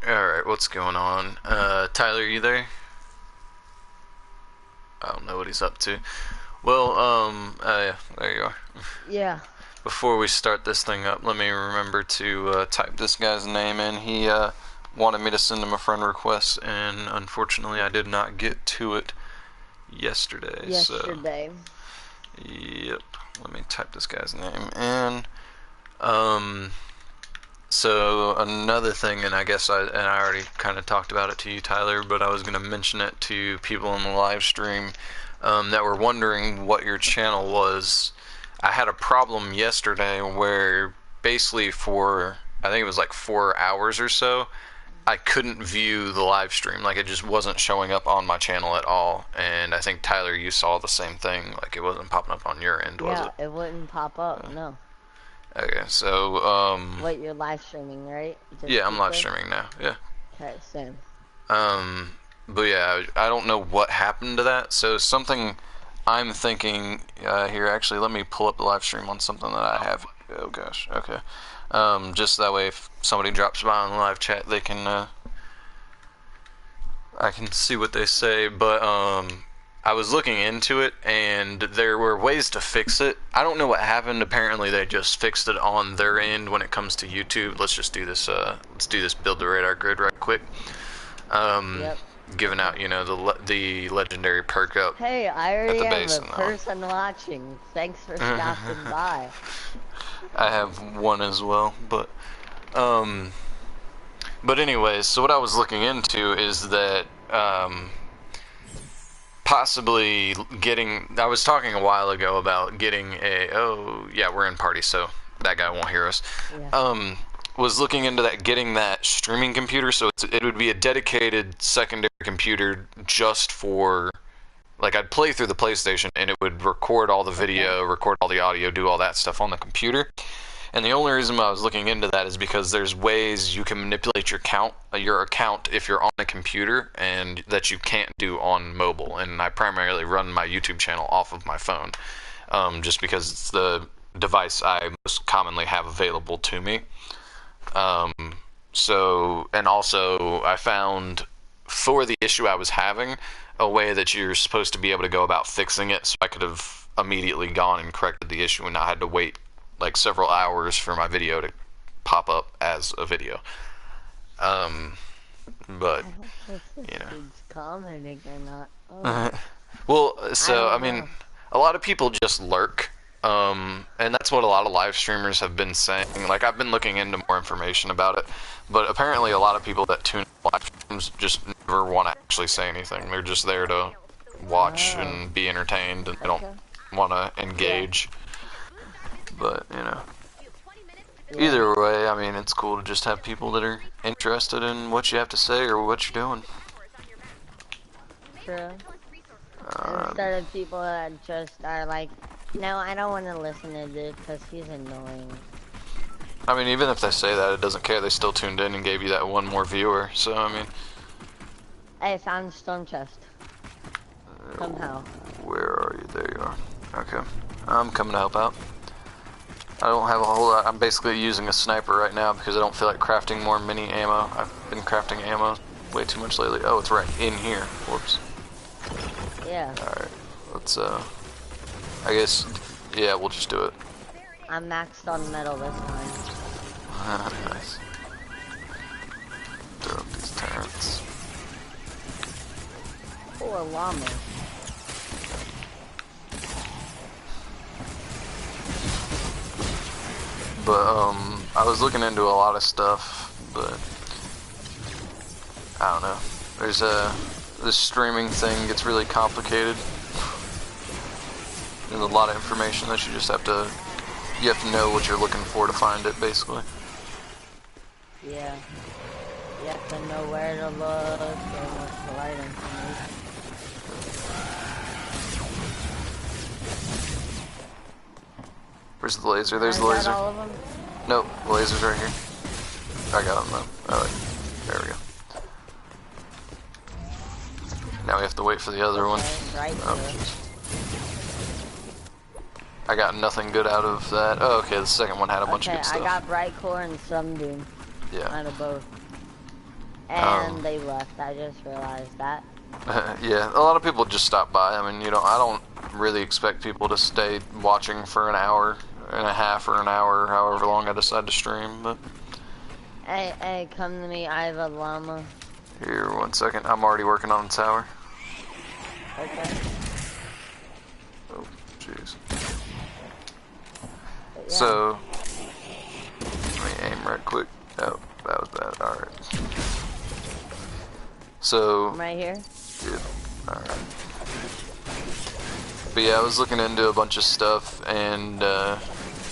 Alright, what's going on? Tyler, you there? I don't know what he's up to. Well, yeah, there you are. Yeah. Before we start this thing up, let me remember to type this guy's name in. He wanted me to send him a friend request, and unfortunately I did not get to it yesterday. Yesterday. So, yep. Let me type this guy's name in. So another thing, and I guess I already kind of talked about it to you, Tyler, but I was going to mention it to people in the live stream that were wondering what your channel was. I had a problem yesterday where basically for, I think it was like 4 hours or so, I couldn't view the live stream. Like, it just wasn't showing up on my channel at all. And I think, Tyler, you saw the same thing. Like, it wasn't popping up on your end, was it? Yeah, it wouldn't pop up, no. Okay, so, Wait, you're live streaming, right? yeah, I'm live streaming now, yeah. Okay, same. But yeah, I don't know what happened to that. So something I'm thinking here. Actually, let me pull up the live stream on something that I have. Oh gosh. Okay. Just that way, if somebody drops by on the live chat, they can. I can see what they say. But I was looking into it, and there were ways to fix it. I don't know what happened. Apparently, they just fixed it on their end when it comes to YouTube. Let's just do this. Let's do this build the radar grid right quick. Yep. Giving out, you know, the legendary perk up. Hey, I already at the have base a person watching. Thanks for stopping by. I have one as well, but anyways, so what I was looking into is that possibly getting, I was talking a while ago about getting a, oh yeah, we're in party, so that guy won't hear us. Yeah. Was looking into that, getting that streaming computer, so it would be a dedicated secondary computer just for, like, I'd play through the PlayStation and it would record all the video, record all the audio, do all that stuff on the computer. And the only reason I was looking into that is because there's ways you can manipulate your account if you're on a computer, and that you can't do on mobile. And I primarily run my YouTube channel off of my phone, just because it's the device I most commonly have available to me. So, and also I found, for the issue I was having, a way that you're supposed to be able to go about fixing it, so I could have immediately gone and corrected the issue and not had to wait like several hours for my video to pop up as a video. But, you know. He's commenting or not. Oh. Well, so, I mean, a lot of people just lurk. And that's what a lot of live streamers have been saying. Like, I've been looking into more information about it, but apparently a lot of people that tune in live streams just never want to actually say anything. They're just there to watch and be entertained, and they don't want to engage. But, you know, either way, I mean, it's cool to just have people that are interested in what you have to say or what you're doing. True. Instead of people that just are like, no, I don't want to listen to this because he's annoying. I mean, even if they say that, it doesn't care. They still tuned in and gave you that one more viewer. So, I mean... Hey, I found a storm chest. Somehow. Where are you? There you are. Okay. I'm coming to help out. I don't have a whole lot. I'm basically using a sniper right now because I don't feel like crafting more mini ammo. I've been crafting ammo way too much lately. Oh, it's right in here. Whoops. Yeah. Alright. Let's, I guess, yeah, we'll just do it. I'm maxed on metal this time. Nice. Throw up these turrets. Poor llama. But, I was looking into a lot of stuff, but I don't know. There's this streaming thing gets really complicated. There's a lot of information that you just have to, you have to know what you're looking for to find it, basically. Yeah. You have to know where to look and what's the right information. Where's the laser? There's the laser. All of them? Nope, the laser's right here. I got him though. Alright, there we go. Now we have to wait for the other one. Right Oh, I got nothing good out of that. Oh, okay, the second one had a bunch of good stuff. I got bright core and some doom. Yeah. Out of both. And they left. I just realized that. Yeah, a lot of people just stop by. I mean, I don't really expect people to stay watching for an hour and a half or an hour, however long I decide to stream, but... Hey, come to me, I have a llama. Here, 1 second. I'm already working on the tower. Okay. Oh, jeez. Yeah. So, let me aim right quick. Oh, that was bad. Alright. So... I'm right here? Yeah, alright. But yeah, I was looking into a bunch of stuff and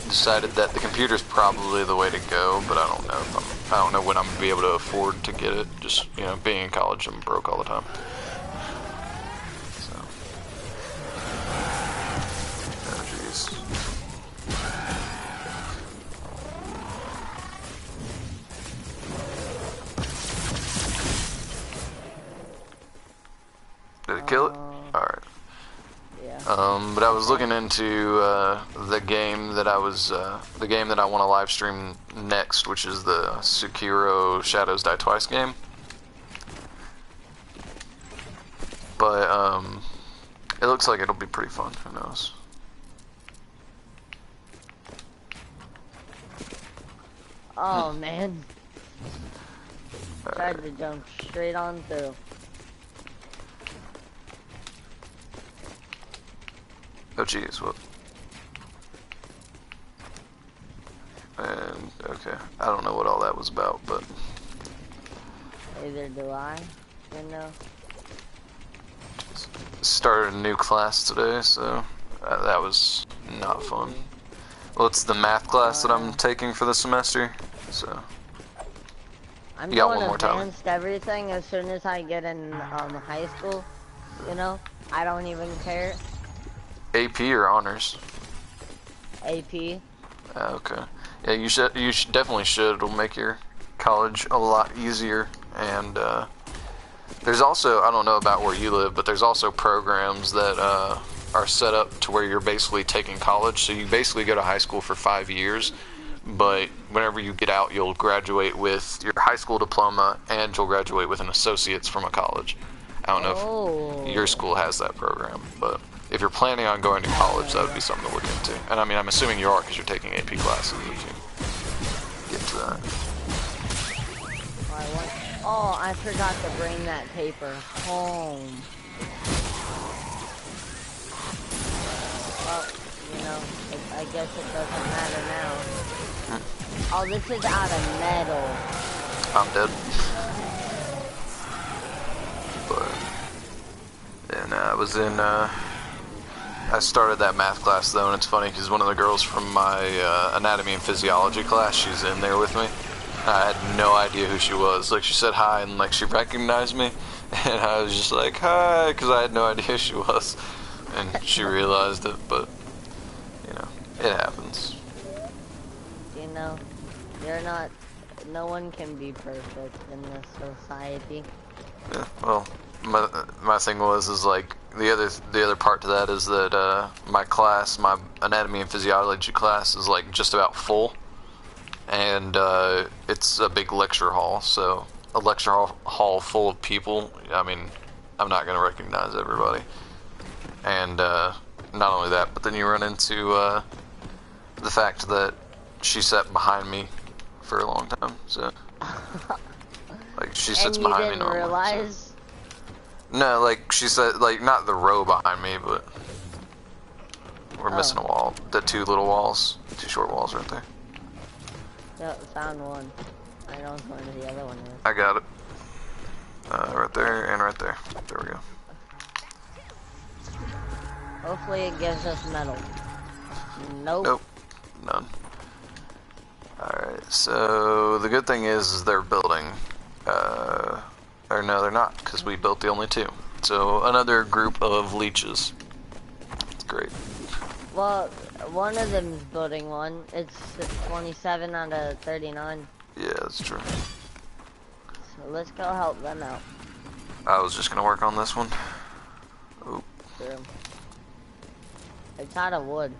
decided that the computer's probably the way to go, but I don't know if I don't know when I'm gonna be able to afford to get it. Just, being in college, I'm broke all the time. So. Oh, jeez. Did it kill it? Alright. Yeah. But I was looking into the game that I want to live stream next, which is the Sekiro Shadows Die Twice game. But it looks like it'll be pretty fun. Who knows? Oh man. Tried to jump straight on through. Oh jeez, what? And, okay, I don't know what all that was about, but... Either do I, Started a new class today, so that was not fun. Well, it's the math class that I'm taking for the semester, so... I'm You got doing one more time. advanced everything as soon as I get in high school, I don't even care. AP or honors? AP. Okay. Yeah, you definitely should. It'll make your college a lot easier. And there's also, I don't know about where you live, but there's also programs that are set up to where you're basically taking college. So you basically go to high school for 5 years, but whenever you get out, you'll graduate with your high school diploma and you'll graduate with an associate's from a college. I don't know if your school has that program, but if you're planning on going to college, that would be something to look into. And I mean, I'm assuming you are because you're taking AP classes if you get to that. Oh, I forgot to bring that paper home. Well, I guess it doesn't matter now. Oh, this is out of metal. I'm dead. But, and I was in, I started that math class though, and it's funny because one of the girls from my anatomy and physiology class, she's in there with me. I had no idea who she was. Like, she said hi, and like she recognized me, and I was just like, hi, because I had no idea who she was, and she realized it. But it happens. No one can be perfect in this society. Yeah, well, my thing is like the other part to that is that my class, my anatomy and physiology class, is like just about full, and it's a big lecture hall. So a lecture hall full of people. I mean, I'm not gonna recognize everybody, and not only that, but then you run into the fact that she sat behind me for a long time. So like she sits behind me normally. Realize? So. No, like she said, like not the row behind me, but we're missing a wall. The two little walls, two short walls right there. Yep, found one. I don't know where the other one is. I got it. Right there and right there. There we go. Hopefully it gives us metal. Nope. Nope. None. Alright, so the good thing is they're building. Or no, they're not, because we built the only two. So another group of leeches. It's great. Well, one of them's building one. It's 27 out of 39. Yeah, that's true. So let's go help them out. I was just gonna work on this one. Oop. True. It's out of wood.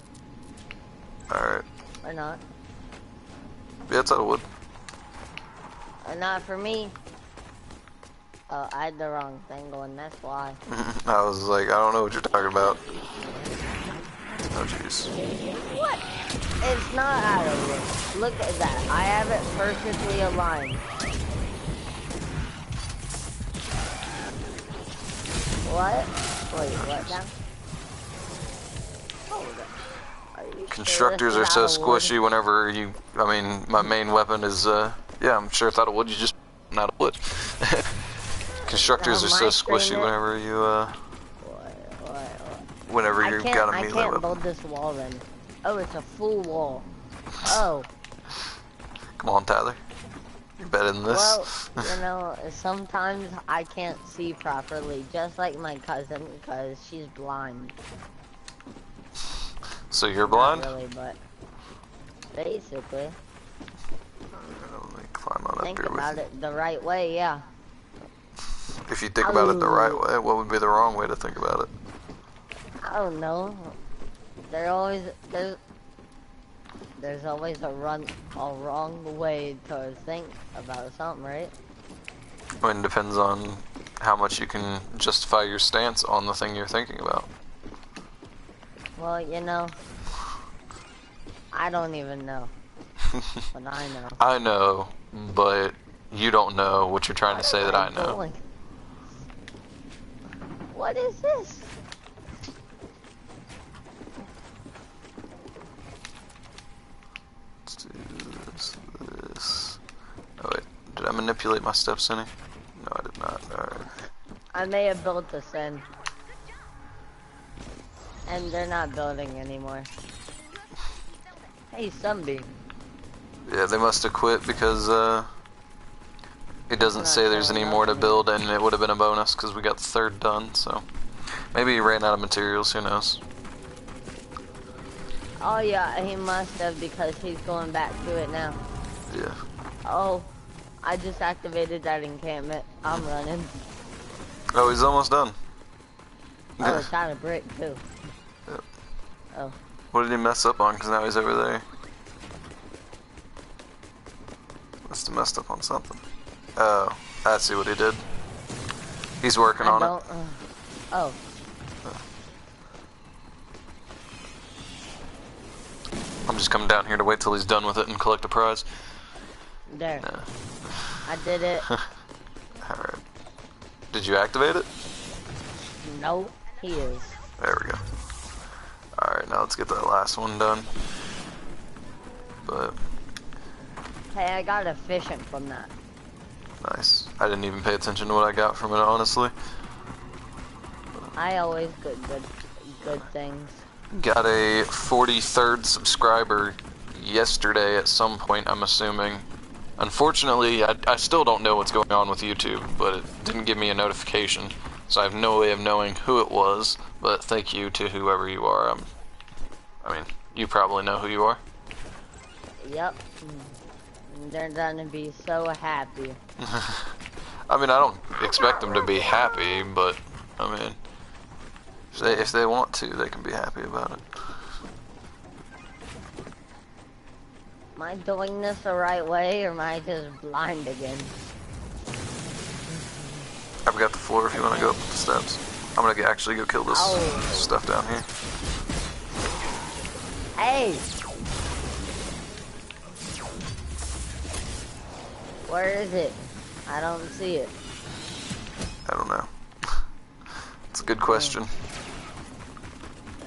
Alright. Or not. Yeah, it's out of wood. Or not for me. I had the wrong thing going, that's why. I was like, I don't know what you're talking about. Oh, jeez. What? It's not out of it. Look at that. I have it perfectly aligned. What? Wait, what now? Hold up. Are you Constructors sure are this is so out of wood? squishy whenever you, I mean, my main weapon is, yeah, I'm sure it's out of wood, you just, not of wood. Constructors are so My squishy screen whenever you, what? whenever you got a I melee can't weapon. build this wall then. Oh, it's a full wall. Oh. Come on, Tyler. You're better than this. Well, you know, sometimes I can't see properly, just like my cousin, because she's blind. So you're blind? Not really, but basically. Let me climb on up Think here with about you. it the right way, yeah. If you think about it the right way, what would be the wrong way to think about it? I don't know. There's always a wrong way to think about something, right? I mean, it depends on how much you can justify your stance on the thing you're thinking about. Well, you know, I don't even know. But I know. I know, but you don't know what you're trying to say that I know. Doing? What is this? Let's do this. Oh wait, did I manipulate my steps any? No, I did not. Alright. I may have built this in. And they're not building anymore. Hey, Sunbeam. Yeah, they must have quit because it doesn't Not say there's showing any up more to anymore. build, and it would have been a bonus because we got the third done. So maybe he ran out of materials. Who knows? Oh yeah, he must have because he's going back to it now. Yeah. Oh, I just activated that encampment. I'm running. Oh, he's almost done. Oh, it's out of brick too. Yep. Oh. What did he mess up on? Because now he's over there. Must have messed up on something. Oh, I see what he did. He's working on it. Oh. I'm just coming down here to wait till he's done with it and collect a prize. There. Yeah. I did it. Alright. Did you activate it? No, he is. There we go. Alright, now let's get that last one done. But, Hey, I got efficient from that. nice. I didn't even pay attention to what I got from it, honestly. I always get good things. Got a 43rd subscriber yesterday at some point, I'm assuming. Unfortunately, I still don't know what's going on with YouTube, but it didn't give me a notification, so I have no way of knowing who it was, but thank you to whoever you are. I mean, you probably know who you are. Yep. They're gonna be so happy. I mean, I don't expect them to be happy, but, I mean, if they want to, they can be happy about it. Am I doing this the right way, or am I just blind again? I've got the floor if you want to go up the steps. I'm gonna actually go kill this stuff down here. Hey! Where is it? I don't see it. I don't know. It's a good question.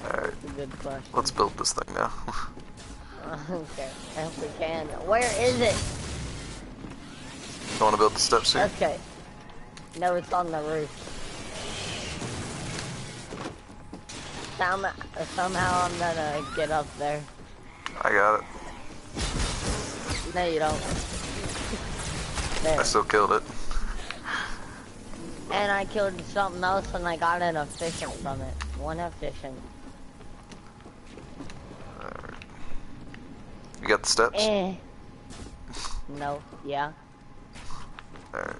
Alright, That's a good question. let's build this thing now. Okay, if we can. Where is it? You want to build the steps here? Okay. No, it's on the roof. Somehow I'm gonna get up there. I got it. No, you don't. There. I still killed it. And I killed something else and I got an efficient from it. One efficient. Alright. You got the steps? No, yeah. Alright.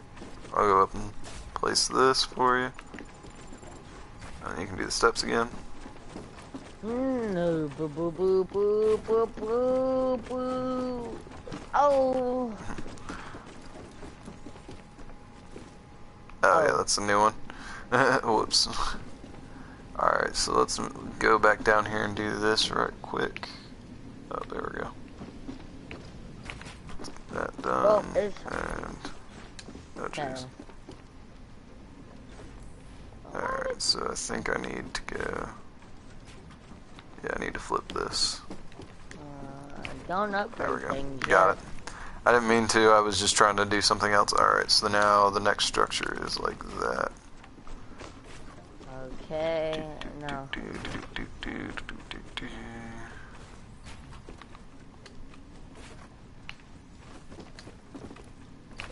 I'll go up and place this for you. And you can do the steps again. No, boo boo boo boo boo boo boo. Oh. Oh yeah, Oh, that's a new one. Whoops. Alright, so let's go back down here and do this right quick. Oh, there we go. That well, done. it's And... oh jeez. okay. Alright, so I think I need to go... yeah, I need to flip this. Don't There we upgrade go. things Got yet. it. I didn't mean to, I was just trying to do something else. Alright, so now the next structure is like that. Okay, no.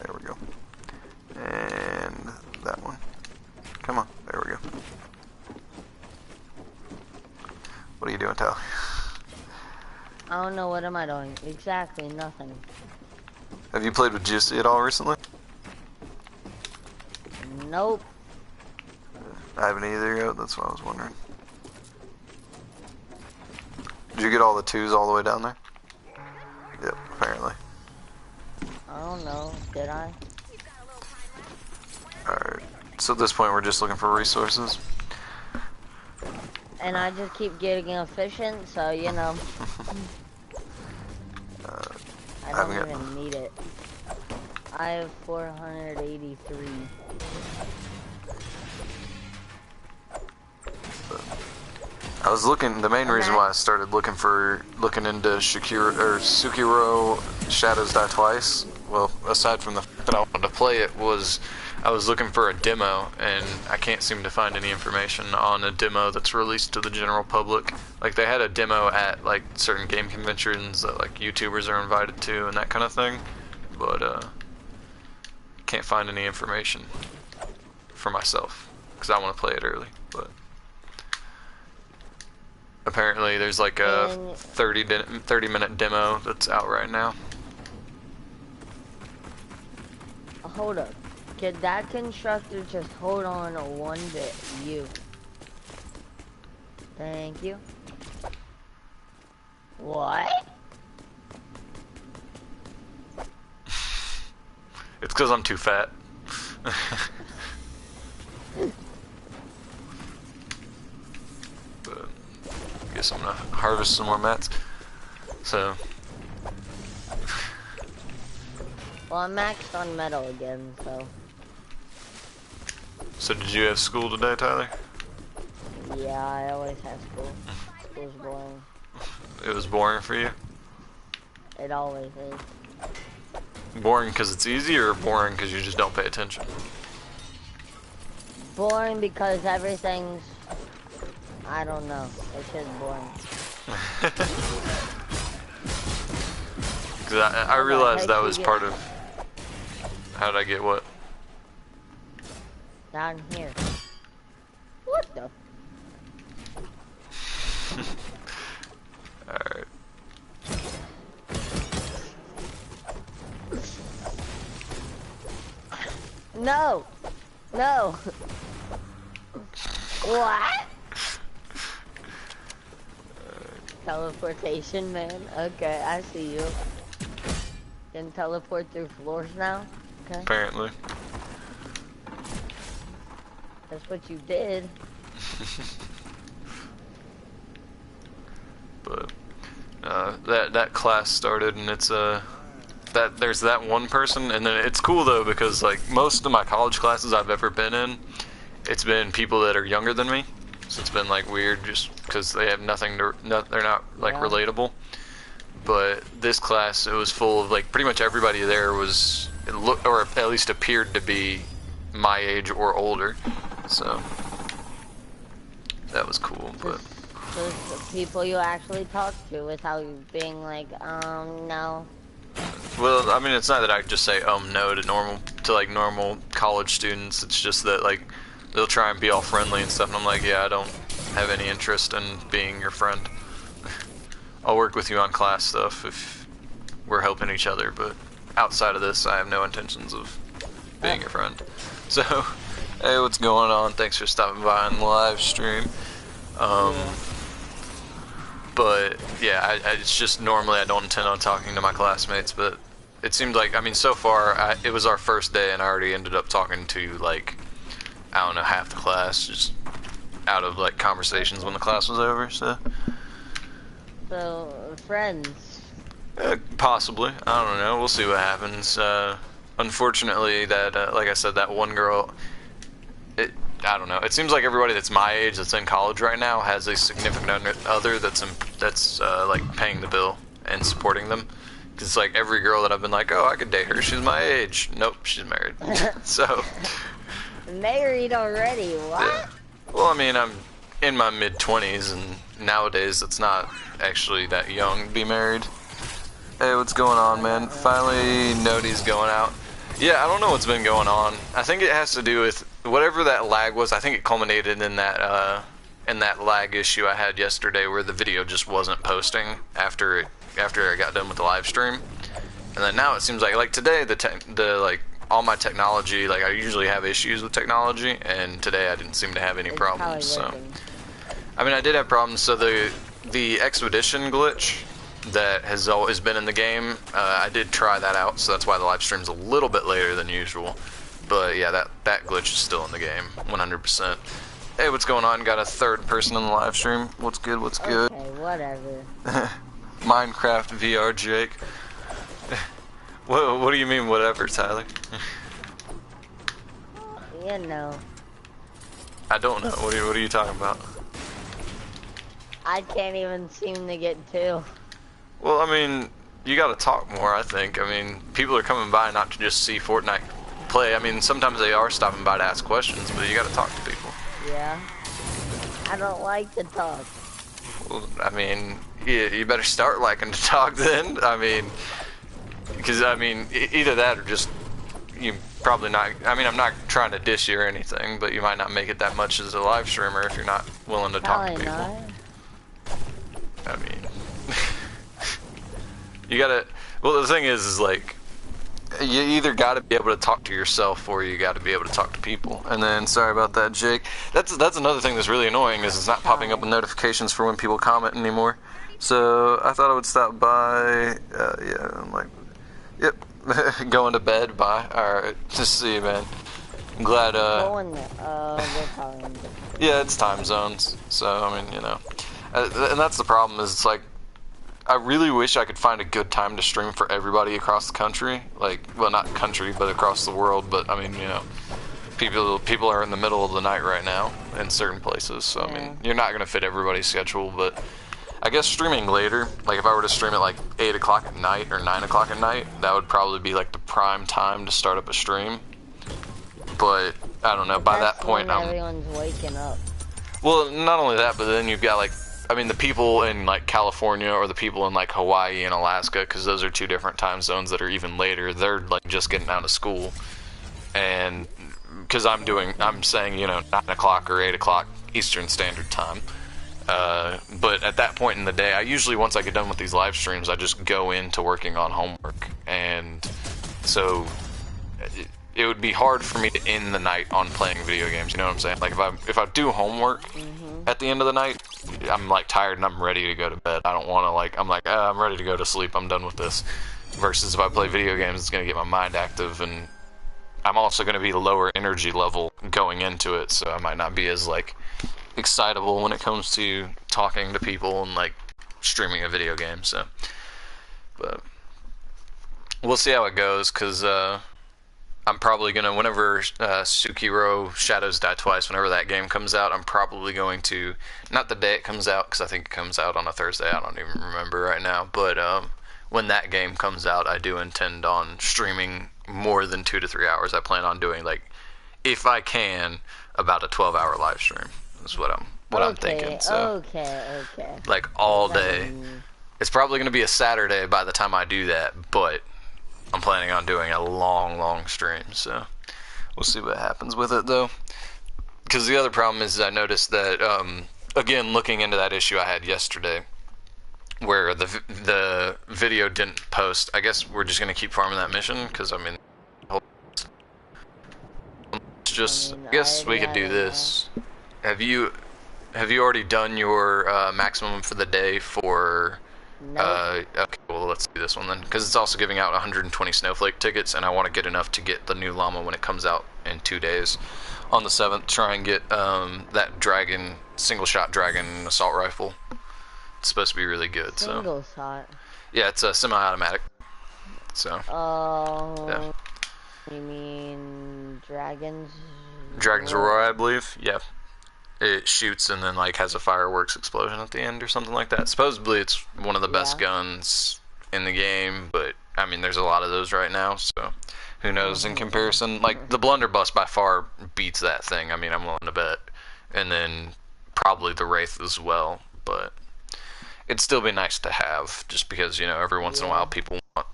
There we go. And that one. Come on, there we go. What are you doing, Tyler? I don't know, what am I doing? Exactly, nothing. Have you played with Juicy at all recently? Nope. I haven't either yet, that's what I was wondering. Did you get all the twos all the way down there? Yep, apparently. I don't know, did I? Alright, so at this point we're just looking for resources. And I just keep getting efficient, so you know. I don't even need it. I have 483. I was looking, the main reason why I started looking into Sukiro Shadows Die Twice, well, aside from the fact that I wanted to play it, was I was looking for a demo, and I can't seem to find any information on a demo that's released to the general public. Like, they had a demo at, like, certain game conventions that, like, YouTubers are invited to and that kind of thing, but, can't find any information for myself, because I want to play it early, but... apparently there's like a 30-minute demo that's out right now. Hold up. Could that constructor just hold on one bit? You. Thank you. What? It's because I'm too fat. But I guess I'm gonna harvest some more mats. So Well, I'm maxed on metal again, so. so did you have school today, Tyler? Yeah, I always have school. School's boring. It was boring for you? It always is. Boring because it's easy, or boring because you just don't pay attention? Boring because everything's... I don't know. It's just boring. Because I realized that was part of... How did I get what? Down here. What the? Alright. No! No! What? Teleportation, man. Okay, I see you. Can teleport through floors now? Okay. Apparently. That's what you did. But that class started, and it's that there's that one person, and then it's cool though because like most of my college classes I've ever been in, it's been people that are younger than me, so it's been like weird just because they have nothing to they're not like relatable. But this class, it was full of like pretty much everybody there was or at least appeared to be my age or older, so that was cool. But Those people you actually talk to without being like, no. well, I mean, it's not that I just say no to like normal college students. It's just that like they'll try and be all friendly and stuff, and I'm like, yeah, I don't have any interest in being your friend. I'll work with you on class stuff if we're helping each other, but outside of this, I have no intentions of being your friend. So, hey, what's going on? Thanks for stopping by on the live stream. But yeah, it's just normally I don't intend on talking to my classmates, but it seemed like, I mean, so far, it was our first day, and I already ended up talking to, like, I don't know, half the class, just out of, like, conversations when the class was over, so. So, friends. Possibly. I don't know. We'll see what happens. Unfortunately, that, like I said, that one girl, I don't know. It seems like everybody that's my age that's in college right now has a significant other that's like paying the bill and supporting them. Because it's like every girl that I've been like, oh, I could date her. She's my age. Nope, she's married. So. Married already? What? Yeah. Well, I mean, I'm in my mid-20s, and nowadays it's not actually that young to be married. Hey, what's going on, man? Finally, Noti's going out. Yeah, I don't know what's been going on. I think it has to do with whatever that lag was. I think it culminated in that lag issue I had yesterday, where the video just wasn't posting after I got done with the live stream. And then now it seems like today the like all my technology, like I usually have issues with technology, and today I didn't seem to have any problems. So, I mean, I did have problems. So the expedition glitch that has always been in the game, I did try that out, so that's why the live stream's a little bit later than usual. But yeah, that glitch is still in the game, 100%. Hey, what's going on? Got a third person in the live stream. What's good? What's good? Okay, whatever. Minecraft VR Jake. What do you mean, whatever, Tyler? You know. I don't know. What are you talking about? I can't even seem to get to. Well, I mean, you gotta talk more, I think. I mean, people are coming by not to just see Fortnite play. I mean, sometimes they are stopping by to ask questions, but you gotta talk to people. Yeah. I don't like to talk. Well, I mean, you better start liking to talk then. I mean, because, I mean, either that or just, you probably not, I mean, I'm not trying to dish you or anything, but you might not make it that much as a live streamer if you're not willing to talk to people. Not. I mean, you gotta, well, the thing is like, you either gotta be able to talk to yourself or you gotta be able to talk to people. And then, sorry about that, Jake. That's another thing that's really annoying, is it's not popping up with notifications for when people comment anymore. So, I thought I would stop by, yeah, I'm like, yep, going to bed, bye. Alright, just see you, man. I'm glad, yeah, it's time zones, so, I mean, you know. And that's the problem, is it's like, I really wish I could find a good time to stream for everybody across the country. Like, well, not country, but across the world. But, I mean, you know, people are in the middle of the night right now in certain places. So, yeah. I mean, you're not going to fit everybody's schedule. But I guess streaming later, like if I were to stream at like 8 o'clock at night or 9 o'clock at night, that would probably be like the prime time to start up a stream. But, I don't know, by that point, everyone's waking up. Well, not only that, but then you've got like, I mean, the people in like California or the people in like Hawaii and Alaska, because those are two different time zones that are even later. They're like just getting out of school, and because I'm saying, you know, 9 o'clock or 8 o'clock Eastern Standard Time. But at that point in the day, I usually, once I get done with these live streams, I just go into working on homework, and so it would be hard for me to end the night on playing video games. You know what I'm saying? Like if I do homework at the end of the night, I'm like tired and I'm ready to go to bed. I don't want to like, I'm like, I'm ready to go to sleep. I'm done with this. Versus if I play video games, it's going to get my mind active, and I'm also going to be lower energy level going into it. So I might not be as like excitable when it comes to talking to people and like streaming a video game. So, but we'll see how it goes, because I'm probably going to, whenever Tsukiro Shadows Die Twice, whenever that game comes out, I'm probably going to, not the day it comes out, because I think it comes out on a Thursday, I don't even remember right now, but when that game comes out, I do intend on streaming more than 2 to 3 hours. I plan on doing, like, if I can, about a 12-hour live stream, is what I'm thinking. So, Okay. like, all day. It's probably going to be a Saturday by the time I do that, but I'm planning on doing a long stream, so we'll see what happens with it, though. Because the other problem is I noticed that, again, looking into that issue I had yesterday, where the video didn't post. I guess we're just going to keep farming that mission, because, I mean, it's just, I guess we could do this. Have you already done your maximum for the day for, Nope. okay, well, let's do this one then, because it's also giving out 120 snowflake tickets, and I want to get enough to get the new llama when it comes out in 2 days. On the 7th, try and get that dragon, single shot dragon assault rifle. It's supposed to be really good. Single shot? Yeah, it's a semi-automatic. So. Yeah. You mean Dragon's Roar, I believe. Yeah. It shoots and then like has a fireworks explosion at the end or something like that. Supposedly it's one of the best guns in the game, but I mean there's a lot of those right now, so who knows in comparison. Like the blunderbuss by far beats that thing. I mean, I'm willing to bet. And then probably the Wraith as well, but it'd still be nice to have, just because, you know, every once in a while people want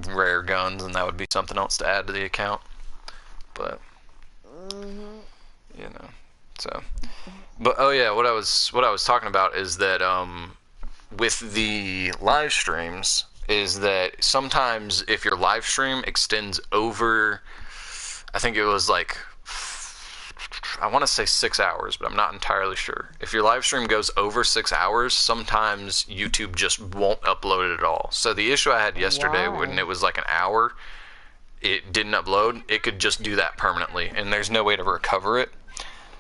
rare guns, and that would be something else to add to the account. But you know, so. But oh yeah, what I was talking about is that with the live streams is that sometimes if your live stream extends over, I think it was like, I want to say 6 hours, but I'm not entirely sure. If your live stream goes over 6 hours, sometimes YouTube just won't upload it at all. So the issue I had yesterday when it was like an hour, it didn't upload. It could just do that permanently, and there's no way to recover it.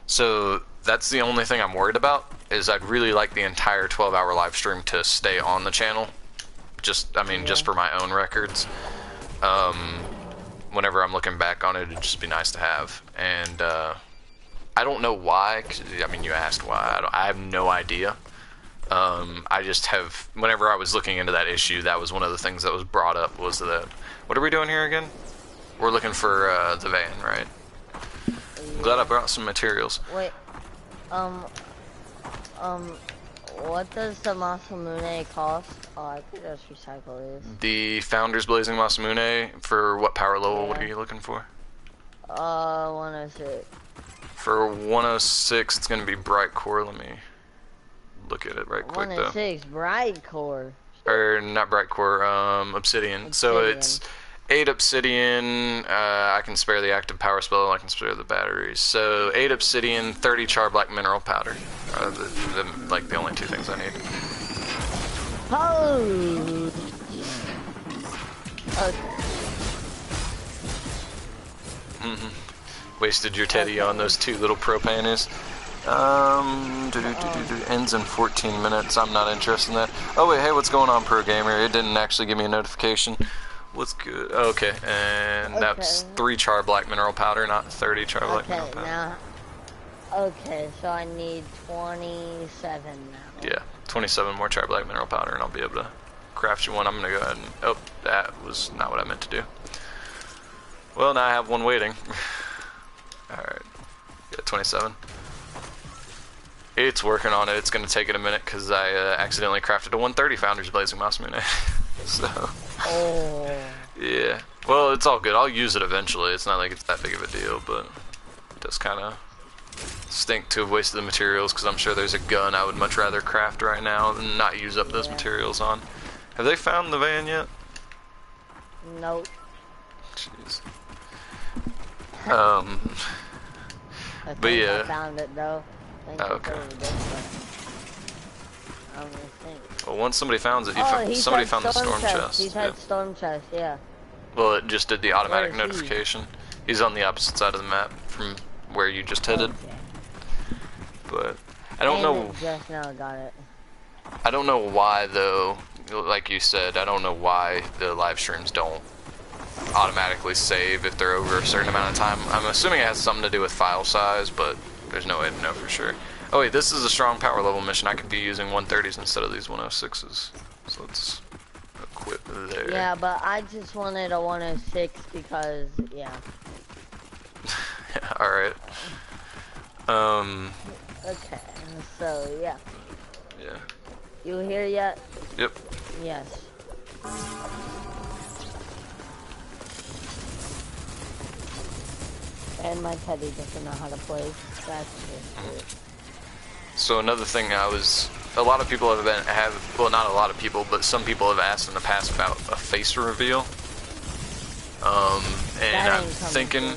So that's the only thing I'm worried about, is I'd really like the entire 12-hour live stream to stay on the channel. Just, I mean, just for my own records. Whenever I'm looking back on it, it'd just be nice to have. And I don't know why, 'cause, I mean, you asked why. I have no idea. I just have, whenever I was looking into that issue, that was one of the things that was brought up, was that, what are we doing here again? We're looking for the van, right? I'm glad I brought some materials. Wait, what does the Masamune cost? Oh, I could just recycle this. The Founders Blazing Masamune, for what power level, what are you looking for? 106. For 106, it's going to be Bright Core. Let me look at it right quick, though. 106, Bright Core. Or, not Bright Core, Obsidian. So it's 8 Obsidian, I can spare the active power spell, I can spare the batteries. So 8 Obsidian, 30 Char Black Mineral Powder are like the only 2 things I need. Oh! Wasted your teddy on those 2 little propaners. Ends in 14 minutes. I'm not interested in that. Oh wait, hey, what's going on, Pro Gamer? It didn't actually give me a notification. What's good? Oh, okay, and that's 3 Char Black Mineral Powder, not 30 Char Black Mineral Powder. Now, okay, so I need 27 now. Yeah, 27 more Char Black Mineral Powder, and I'll be able to craft you one. I'm gonna go ahead and, oh, that was not what I meant to do. Well, now I have one waiting. Alright, yeah, 27. It's working on it. It's gonna take it a minute because I accidentally crafted a 130 Founders Blazing Masamune. So. Oh. Yeah. Well, it's all good. I'll use it eventually. It's not like it's that big of a deal, but it does kind of stink to have wasted the materials, because I'm sure there's a gun I would much rather craft right now than not use up those materials on. Have they found the van yet? Nope. Jeez. I but yeah. I found it though. Okay. I don't think. Well, once somebody found it, somebody found the storm chest. He's had storm chest, yeah. Well, it just did the automatic notification. He's on the opposite side of the map from where you just headed. But I don't know. Just now got it. I don't know why though. Like you said, I don't know why the live streams don't automatically save if they're over a certain amount of time. I'm assuming it has something to do with file size, but there's no way to know for sure. Oh wait, this is a strong power level mission. I could be using 130s instead of these 106s. So let's equip there. Yeah, but I just wanted a 106 because, yeah. Alright. Okay, so yeah. Yeah. You here yet? Yep. Yes. And my teddy doesn't know how to play. That's just it. So another thing a lot of people well, not a lot of people, but some people have asked in the past about a face reveal. And I'm thinking,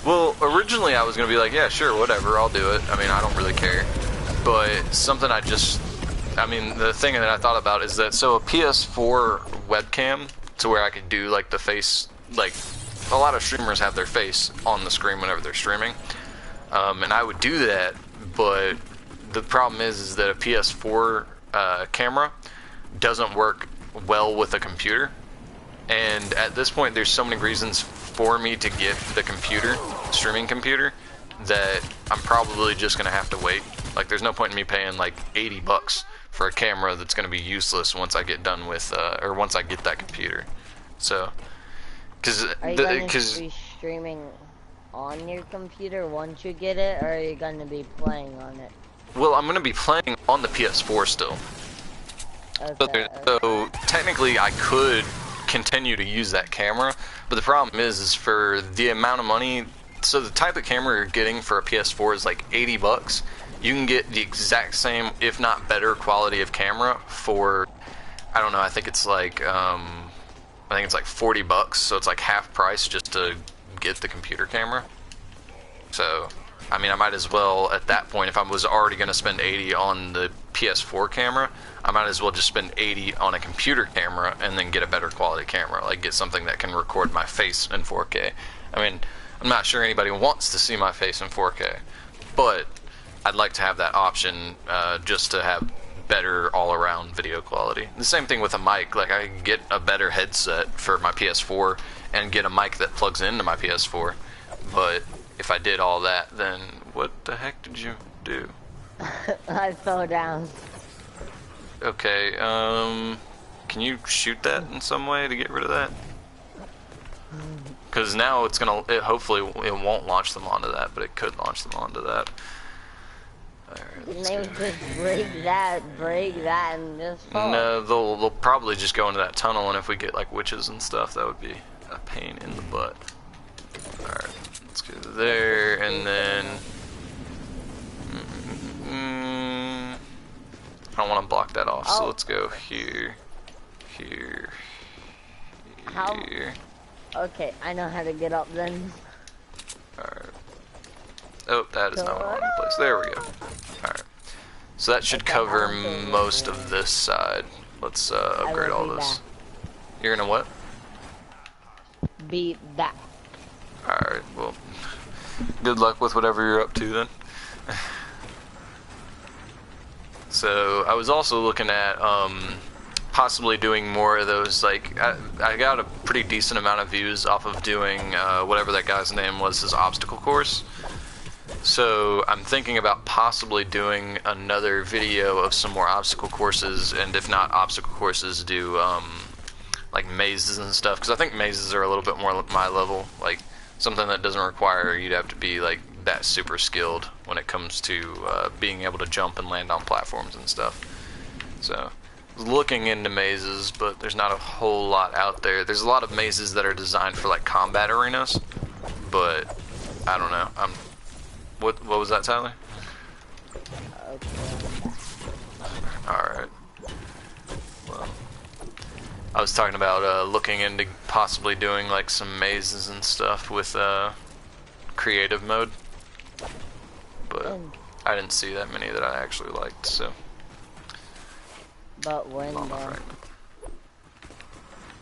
well, originally I was going to be like, yeah, sure, whatever, I'll do it. I mean, I don't really care. But something I just I mean, the thing that I thought about is that, so a PS4 webcam, to where I could do, like, the face, like, a lot of streamers have their face on the screen whenever they're streaming, and I would do that, but the problem is that a PS4 camera doesn't work well with a computer, and at this point there's so many reasons for me to get the computer, streaming computer, that I'm probably just gonna have to wait. Like, there's no point in me paying like $80 for a camera that's gonna be useless once I get done with, or once I get that computer. So, Are you gonna be streaming on your computer once you get it, or are you gonna be playing on it? well, I'm gonna be playing on the PS4 still. Okay, So technically I could continue to use that camera, but the problem is for the amount of money, so the type of camera you're getting for a PS4 is like $80. You can get the exact same, if not better, quality of camera for, I don't know, I think it's like $40, so it's like half price just to get the computer camera. So, I mean, I might as well, at that point, if I was already going to spend $80 on the PS4 camera, I might as well just spend $80 on a computer camera and then get a better quality camera, like get something that can record my face in 4K. I mean, I'm not sure anybody wants to see my face in 4K, but I'd like to have that option just to have better all-around video quality. The same thing with a mic. Like, I can get a better headset for my PS4 and get a mic that plugs into my PS4, but if I did all that, then what the heck did you do? I fell down. Okay, can you shoot that in some way to get rid of that? Because now it's gonna, hopefully it won't launch them onto that, but it could launch them onto that. Alright, And they would just break that, and just fall. no, they'll probably just go into that tunnel, and if we get like witches and stuff, that would be a pain in the butt. Alright, let's go there, and then I don't want to block that off, so let's go here, here, here. Okay, I know how to get up then. Alright. Oh, that is not what I want to place. There we go. Alright. So that should cover most of this side. Let's upgrade all this. You're gonna what? Be back. Alright, well, good luck with whatever you're up to then. So, I was also looking at possibly doing more of those, like, I got a pretty decent amount of views off of doing whatever that guy's name was, his obstacle course. So I'm thinking about possibly doing another video of some more obstacle courses, and if not obstacle courses, do like mazes and stuff, because I think mazes are a little bit more my level, like something that doesn't require you'd have to be like that super skilled when it comes to being able to jump and land on platforms and stuff. So I was looking into mazes, but there's not a whole lot out there. There's a lot of mazes that are designed for like combat arenas, but I don't know. What was that, Tyler? Alright. Well, I was talking about looking into possibly doing like some mazes and stuff with creative mode, but I didn't see that many that I actually liked, so. But when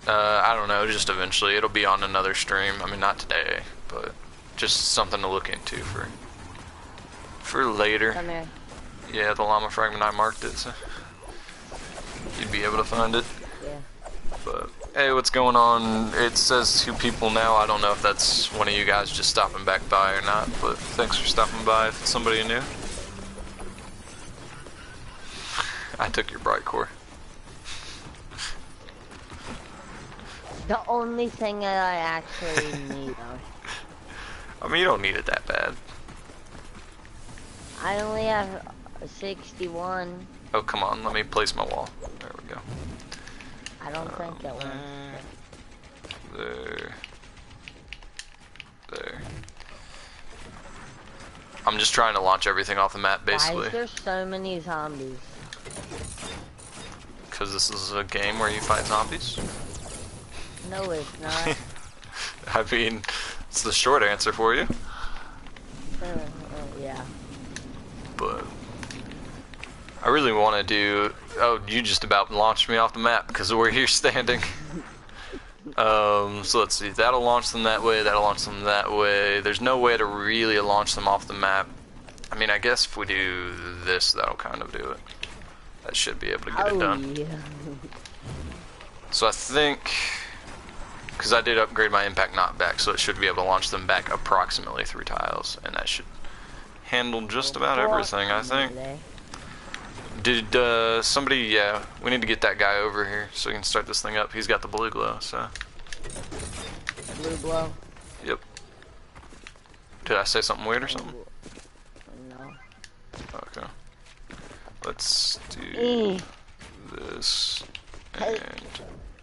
I don't know, just eventually. It'll be on another stream. I mean, not today, but just something to look into for later. Come here. Yeah, the llama fragment, I marked it, so you'd be able to find it. Yeah. But hey, what's going on? It says 2 people now. I don't know if that's one of you guys just stopping back by or not, but thanks for stopping by if it's somebody new. I took your bright core. The only thing that I actually need. I mean, you don't need it that bad. I only have 61. Oh, come on, let me place my wall. There we go. I don't think that works. There. There. I'm just trying to launch everything off the map, basically. Why is there so many zombies? Because this is a game where you fight zombies. No, it's not. I mean, it's the short answer for you. Yeah. But I really want to do... Oh, you just about launched me off the map because we're here standing. So let's see. That'll launch them that way. That'll launch them that way. There's no way to really launch them off the map. I mean, I guess if we do this, that'll kind of do it. That should be able to get it done. Yeah. So I think... Because I did upgrade my impact knockback, so it should be able to launch them back approximately 3 tiles. And that should handle just about everything, I think. Did somebody, yeah, we need to get that guy over here so we can start this thing up. He's got the blue glow, so. Blue glow? Yep. Did I say something weird or something? No. Okay. Let's do this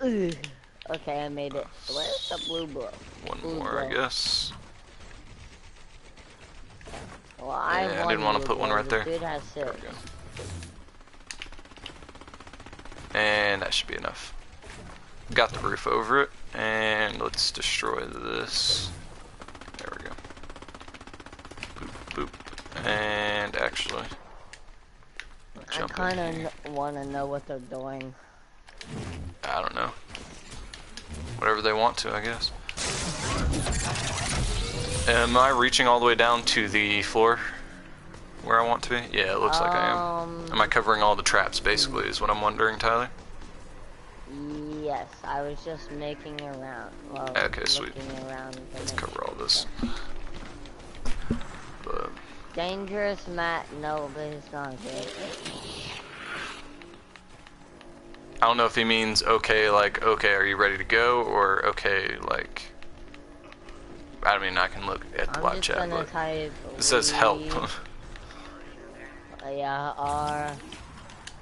and okay, I made it. Where's the blue glow? one more, I guess. Well, I didn't want to put one right there. Dude has There we go. And that should be enough. Got the roof over it, and let's destroy this. There we go. Boop, boop. And actually, I kind of want to know what they're doing. I don't know. Whatever they want to, I guess. Am I reaching all the way down to the floor where I want to be? Yeah, it looks like I am. Am I covering all the traps, basically, is what I'm wondering, Tyler? Yes, I was just making around. Well, okay, sweet. Around Let's cover all this. But dangerous, Matt. No, but it's not good. I don't know if he means okay, like, okay, are you ready to go? Or okay, like, I mean, I can look at the live chat, but it says help. Yeah,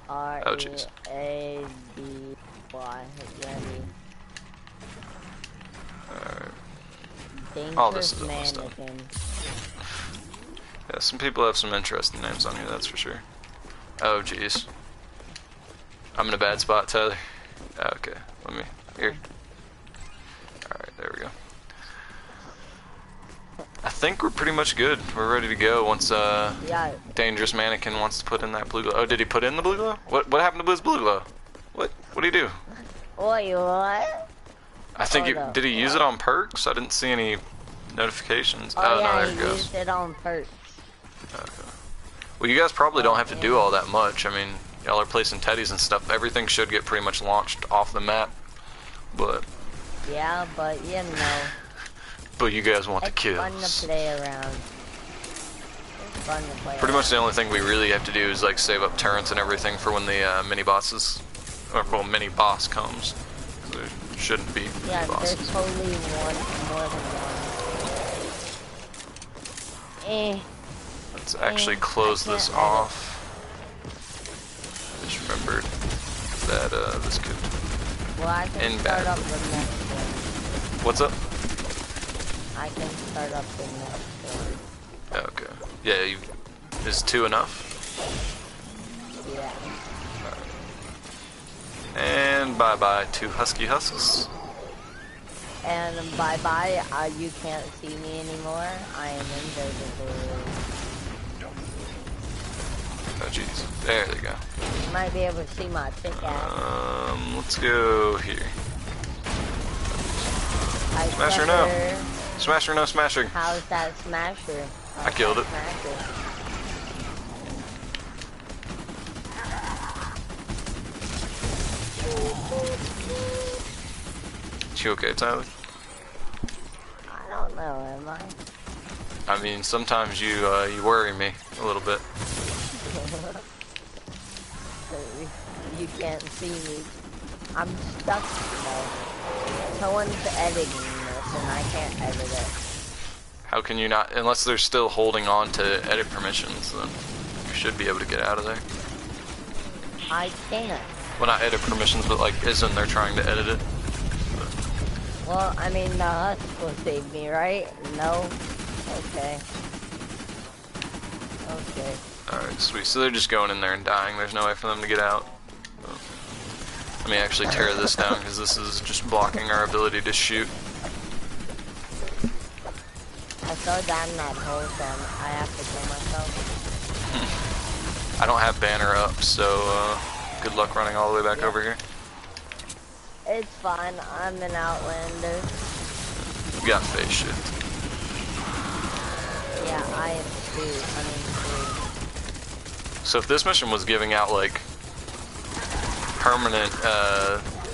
Oh, jeez. R-E-A-D-Y. Ready. Alright. All this is Dangerous almost done. mannequin. Yeah, some people have some interesting names on here, that's for sure. Oh, jeez. I'm in a bad spot, Tyler. Okay, let me... Here. Alright, there we go. I think we're pretty much good. We're ready to go once Dangerous Mannequin wants to put in that blue glow. Oh, did he put in the blue glow? What happened to his blue glow? What did he do? Wait, what? I think did he use it on perks? I didn't see any notifications. Oh, yeah, no, there it he goes. used it on perks. Okay. Well, you guys probably don't have to do all that much. I mean, y'all are placing teddies and stuff. Everything should get pretty much launched off the map. But yeah, but you know. But you guys want the kills. It's fun to play around. It's fun to play Pretty much the only thing we really have to do is like save up turrets and everything for when the mini bosses, or well, mini boss comes. There shouldn't be mini bosses. There's totally more than one. Let's actually close this off. I just remembered that this could well, I can end start badly. up the next one. What's up? I can start up the next one. Okay. Yeah, is 2 enough? Yeah. Right. And bye-bye to Husky Husks. And bye-bye, you can't see me anymore. I am invisible. Oh jeez. There they go. You might be able to see my pickaxe. Let's go here. Smasher no. Smasher no smashing. How's that smasher? I killed it. You okay, Tyler? I don't know, am I? I mean, sometimes you worry me a little bit. You can't see me. I'm stuck, Someone's editing this and I can't edit it. How can you not? Unless they're still holding on to edit permissions, then you should be able to get out of there. I can't. Well, not edit permissions, but like, isn't they're trying to edit it? Well, I mean, the husk will save me, right? No? Okay. Okay. Alright, sweet. So they're just going in there and dying. There's no way for them to get out. Let me actually tear this down, because this is just blocking our ability to shoot. I fell down that hole, so I have to kill myself. I don't have banner up, so good luck running all the way back over here. It's fine. I'm an Outlander. You got face shift. Yeah, I am too. So if this mission was giving out like permanent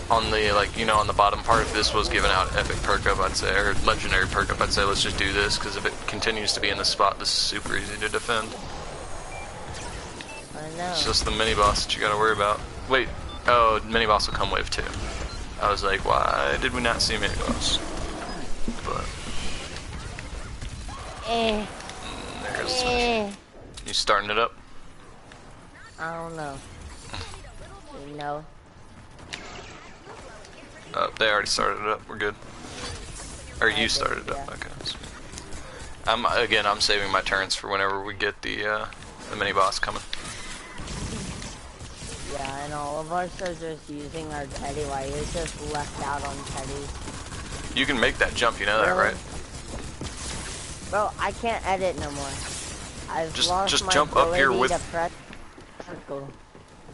on the on the bottom part, if this was giving out epic perk up, I'd say, or legendary perk up, I'd say let's just do this, because if it continues to be in this spot, this is super easy to defend. I know. It's just the mini boss that you gotta worry about. Wait, oh, mini boss will come wave 2. I was like, why did we not see mini boss? But there goes the smash. You starting it up? I don't know. You know. They already started it up. We're good. Or you started it up. Okay. I'm saving my turns for whenever we get the mini boss coming. Yeah, and all of us are just using our Teddy while you're just left out on Teddy. You can make that jump, you know that, right? Bro, I can't edit no more. I've lost just my jump up here ability with. to press circle.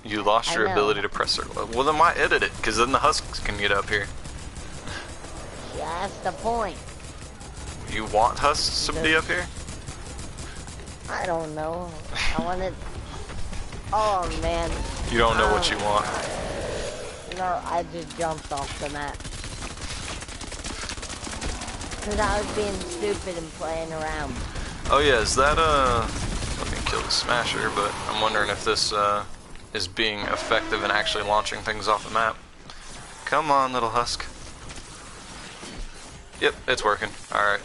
You lost your ability to press circle. Well, then why edit it? Because then the husks can get up here. Yeah, that's the point. You want husks to be up here? I don't know. I want it. Oh man. You don't know what you want. No, I just jumped off the map. Because I was being stupid and playing around. Oh yeah, is that let me kill the smasher, but I'm wondering if this is being effective in actually launching things off the map. Come on, little husk. Yep, it's working. Alright.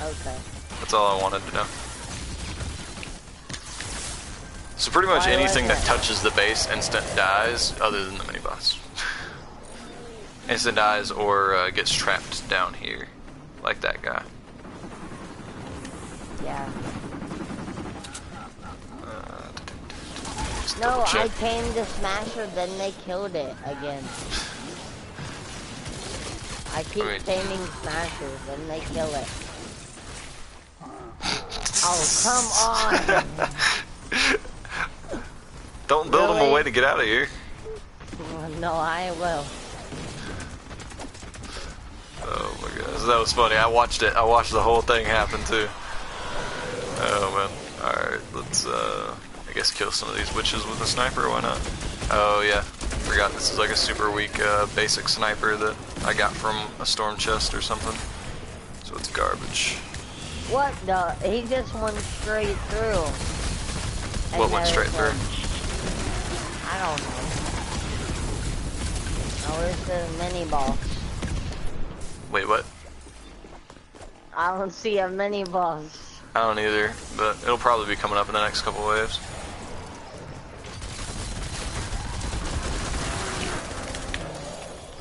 Okay. That's all I wanted to know. So pretty much anything that touches the base instant dies, other than the mini boss. Instant dies or gets trapped down here, like that guy. Yeah. No, I tamed the smasher, then they killed it again. I keep taming smashers, then they kill it. Oh, come on! Don't build them a way to get out of here. No, I will. Oh my gosh, that was funny. I watched it. I watched the whole thing happen too. Oh man. Alright, let's I guess kill some of these witches with a sniper, why not? Oh yeah. Forgot this is like a super weak basic sniper that I got from a storm chest or something. So it's garbage. What the? He just went straight through. What went straight through? I don't know. Oh, where's the mini boss? Wait, what? I don't see a mini boss. I don't either, but it'll probably be coming up in the next couple waves.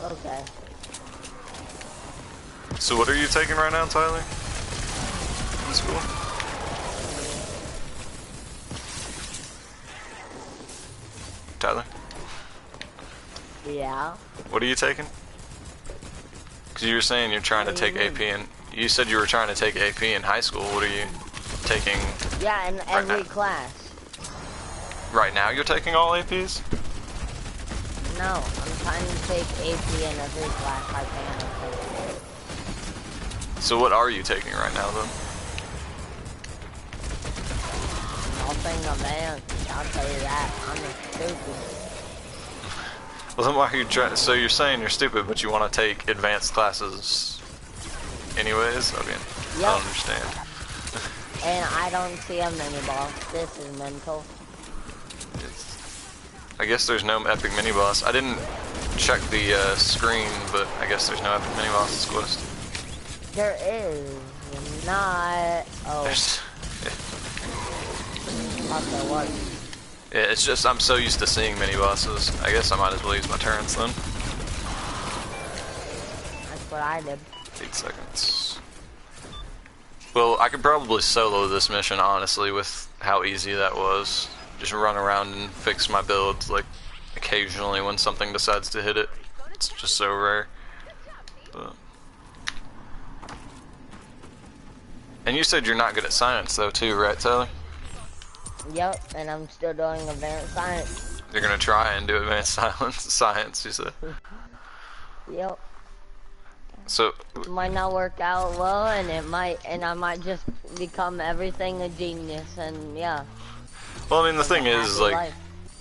Okay. So what are you taking right now, Tyler? In school? Tyler? Yeah. What are you taking? Because you were saying you're trying to take AP, and you said you were trying to take AP in high school. What are you taking? Yeah, in every class. Right now you're taking all APs? No, I'm trying to take AP in every class I can. So what are you taking right now then? Nothing advanced, I'll tell you that. I'm stupid. Well then why are you trying? So you're saying you're stupid, but you want to take advanced classes anyways? I mean, I don't understand. And I don't see a mini boss. This is mental. I guess there's no epic mini boss. I didn't check the screen, but I guess there's no epic mini boss quest. There is not. Oh. Okay, what? Yeah, it's just I'm so used to seeing mini bosses. I guess I might as well use my turrets then. That's what I did. 8 seconds. Well, I could probably solo this mission, honestly, with how easy that was. Just run around and fix my builds, like, occasionally when something decides to hit it. It's just so rare. But... And you said you're not good at science, though, too, right, Tyler? Yep, and I'm still doing advanced science. You're gonna try and do advanced science, you said. Yep. So Might not work out well, and I might just become everything a genius, and yeah, well, I mean, the live a thing is, happy like, life.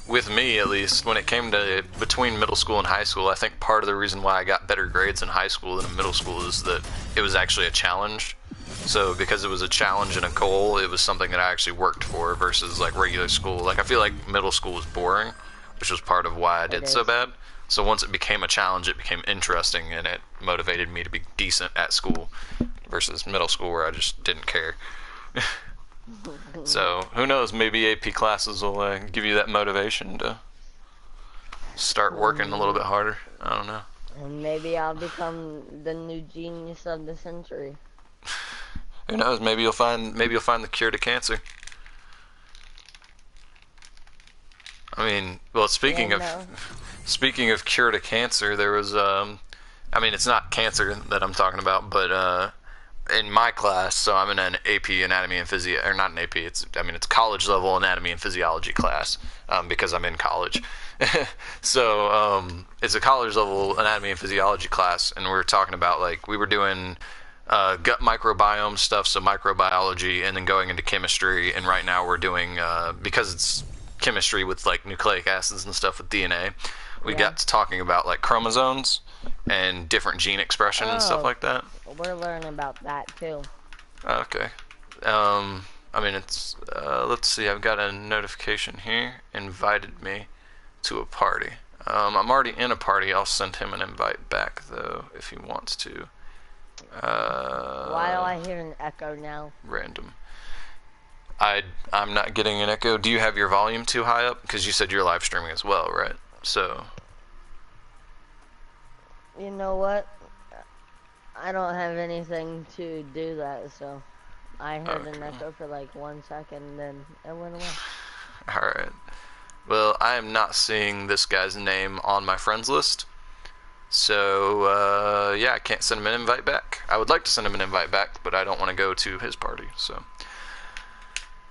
with me at least, when it came to between middle school and high school, I think part of the reason why I got better grades in high school than in middle school is that it was actually a challenge. So because it was a challenge and a goal, it was something that I actually worked for versus like regular school. Like I feel like middle school was boring, which was part of why I It did so is. bad. So once it became a challenge, it became interesting and it motivated me to be decent at school versus middle school where I just didn't care. So who knows? Maybe AP classes will give you that motivation to start working a little bit harder. I don't know. And maybe I'll become the new genius of the century. Who knows? Maybe you'll find the cure to cancer. I mean, well, speaking of cure to cancer, there was I mean, it's not cancer that I'm talking about, but in my class, so I'm in an AP anatomy and physio, or not an AP. It's college level anatomy and physiology class because I'm in college. So it's a college level anatomy and physiology class, and we're talking about like we were doing gut microbiome stuff, so microbiology, and then going into chemistry. And right now we're doing because it's chemistry with like nucleic acids and stuff with DNA. We got to talking about like chromosomes and different gene expression and stuff like that. We're learning about that too. Okay. I mean, it's, let's see, I've got a notification here, invited me to a party. I'm already in a party, I'll send him an invite back, though, if he wants to. Why do I hear an echo now? Random. I'm not getting an echo. Do you have your volume too high up? Because you said you're live streaming as well, right? So... You know what? I don't have anything to do that, so I heard an echo for like 1 second, then it went away. Alright. Well, I am not seeing this guy's name on my friends list. So, yeah, I can't send him an invite back. I would like to send him an invite back, but I don't want to go to his party, so...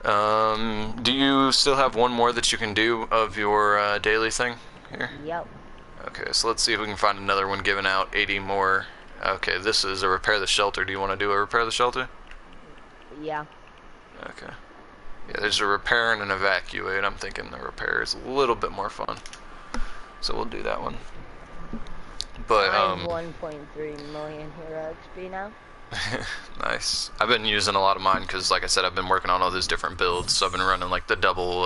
do you still have one more that you can do of your daily thing here? Yep. Okay, so let's see if we can find another one giving out 80 more. Okay, this is a repair the shelter. Do you want to do a repair the shelter? Yeah. Okay. Yeah, there's a repair and an evacuate. I'm thinking the repair is a little bit more fun. So we'll do that one. But, I have 1.3 million hero XP now. nice. I've been using a lot of mine because, like I said, I've been working on all these different builds. So I've been running like the double,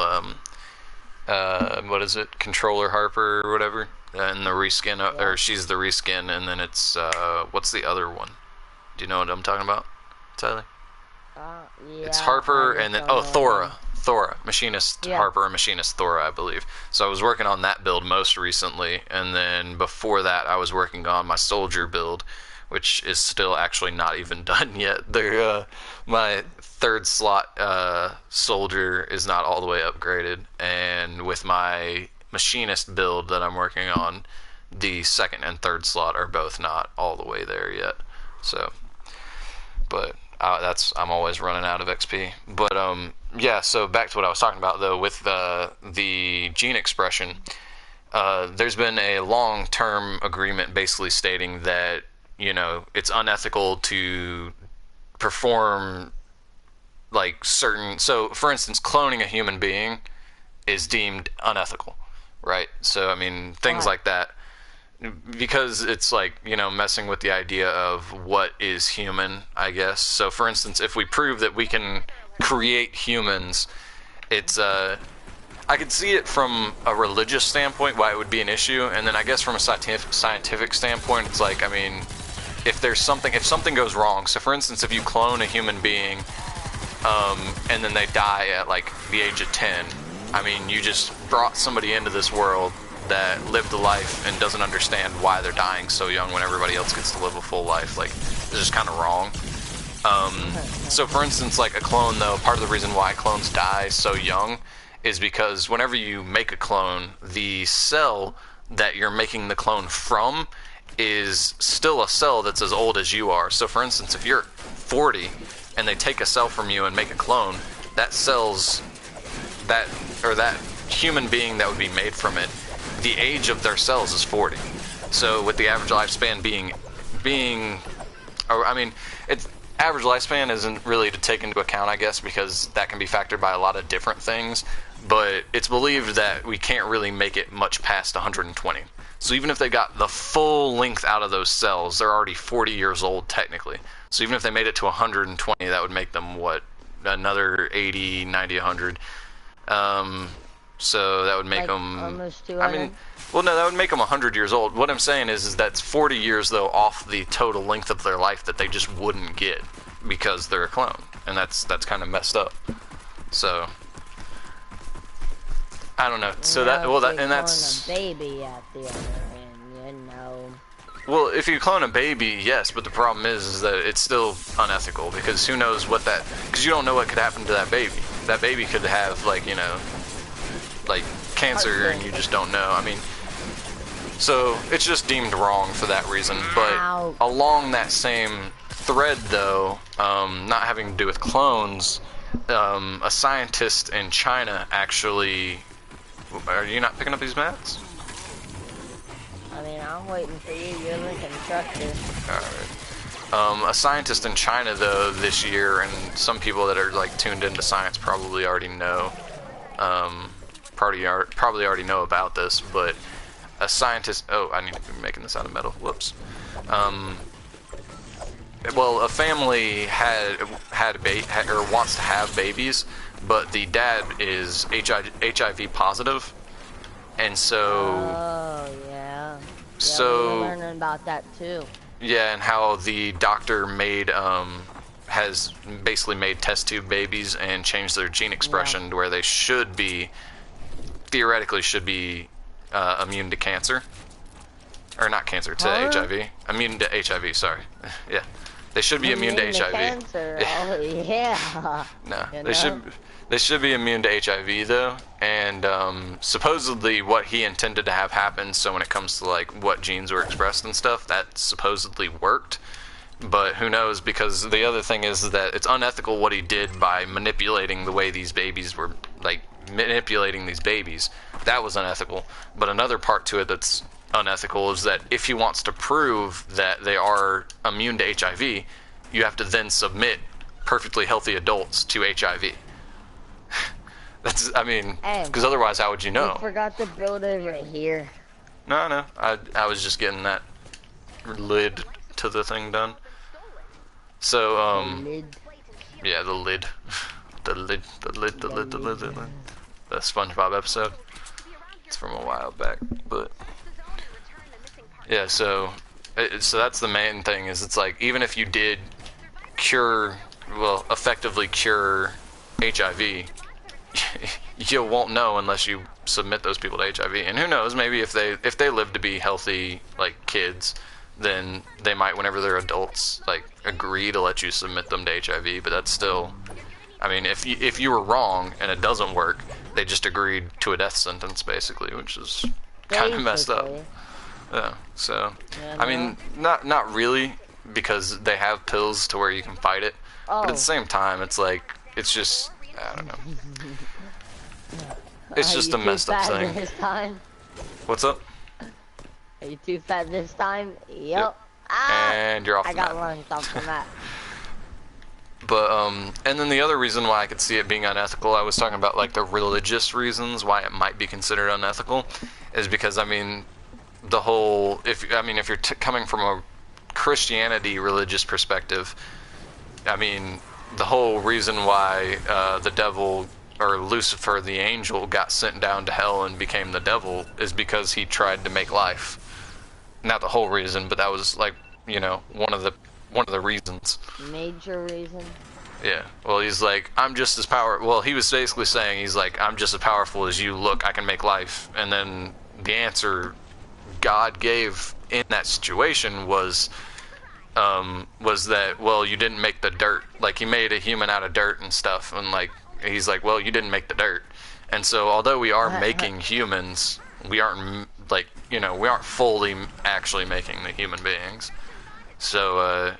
what is it? Controller Harper or whatever. And the reskin, or she's the reskin, and then it's, what's the other one? Do you know what I'm talking about, Tyler? Yeah. It's Harper, and then, Thora. Machinist Harper and Machinist Thora, I believe. So I was working on that build most recently, and then before that I was working on my soldier build, which is still actually not even done yet. My third slot soldier is not all the way upgraded, and with my machinist build that I'm working on, the second and third slot are both not all the way there yet. So, but I'm always running out of XP. But yeah. So back to what I was talking about though, with the gene expression. There's been a long-term agreement basically stating that it's unethical to perform like certain. So, for instance, cloning a human being is deemed unethical. Right, so I mean things like that, because it's like messing with the idea of what is human, I guess. So for instance, if we prove that we can create humans, it's I could see it from a religious standpoint why it would be an issue, and then I guess from a scientific standpoint, it's like, I mean, if something goes wrong. So for instance, if you clone a human being, and then they die at like the age of 10. I mean, you just brought somebody into this world that lived a life and doesn't understand why they're dying so young when everybody else gets to live a full life. Like, it's just kind of wrong. So for instance, like a clone though, part of the reason why clones die so young is because whenever you make a clone, the cell that you're making the clone from is still a cell that's as old as you are. So for instance, if you're 40 and they take a cell from you and make a clone, that that or that human being that would be made from it, the age of their cells is 40. So with the average lifespan or I mean, it's average lifespan isn't really to take into account, I guess, because that can be factored by a lot of different things. But it's believed that we can't really make it much past 120. So even if they got the full length out of those cells, they're already 40 years old technically. So even if they made it to 120, that would make them what, another 80, 90, 100. So that would make like them almost 200. I mean, well, no, that would make them 100 years old. What I'm saying is that's 40 years though off the total length of their life that they just wouldn't get because they're a clone, and that's kind of messed up. So I don't know. So that and that's a baby at the other end, you know. Well, if you clone a baby, yes, but the problem is that it's still unethical because who knows what that, because you don't know what could happen to that baby. That baby could have, like, you know, like cancer, and you just don't know. I mean, so it's just deemed wrong for that reason. But along that same thread, though, not having to do with clones, a scientist in China actually. Are you not picking up these mats? I mean, I'm waiting for you. You're the constructor. Alright. A scientist in China, though, this year, and some people that are, like, tuned into science probably already know, probably already know about this, but a scientist... Oh, I need to be making this out of metal. Whoops. Well, a family or wants to have babies, but the dad is HIV positive, and so... Oh, yeah. So... we're learning about that, too. Yeah, and how the doctor has basically made test tube babies and changed their gene expression to where they should be, theoretically should be immune to cancer. Or not cancer, to HIV. Immune to HIV, sorry. Yeah. They should be immune to HIV. Cancer. Oh, yeah. No, You know? they should be immune to HIV though, and supposedly what he intended to have happen. So when it comes to like what genes were expressed and stuff, that supposedly worked. But who knows? Because the other thing is that it's unethical what he did by manipulating the way these babies were, like manipulating these babies. That was unethical. But another part to it that's unethical is that if he wants to prove that they are immune to HIV, you have to then submit perfectly healthy adults to HIV. That's, I mean, because otherwise how would you know? I forgot to build it right here. No, I was just getting that lid to the thing done. So, yeah, the lid. The lid. The SpongeBob episode. It's from a while back, but... Yeah, so that's the main thing, is it's like, even if you did effectively cure HIV, you won't know unless you submit those people to HIV. And who knows, maybe if they live to be healthy, like, kids, then they might, whenever they're adults, like, agree to let you submit them to HIV, but that's still, I mean, if you were wrong and it doesn't work, they just agreed to a death sentence, basically, which is kind of messed up. Yeah, so, I mean, not really, because they have pills to where you can fight it, but at the same time, it's like, it's just, I don't know. It's just a messed up thing. This time? What's up? Are you too fat this time? Yep. And you're off the map. I got lunch off the map. But, and then the other reason why I could see it being unethical, I was talking about, like, the religious reasons why it might be considered unethical, is because, I mean, the whole, if you're coming from a Christianity religious perspective, I mean, the whole reason why the devil, or Lucifer the angel, got sent down to hell and became the devil is because he tried to make life. Not the whole reason, but that was, like, you know, one of the reasons. Major reason? Yeah. Well, he's like, I'm just as powerful. Well, he was basically saying, he's like, I'm just as powerful as you. Look, I can make life. And then the answer God gave in that situation was that, well, you didn't make the dirt. Like, he made a human out of dirt and stuff, and like, he's like, well, you didn't make the dirt. And so, although we are making humans, we aren't, like, you know, we aren't fully actually making the human beings. So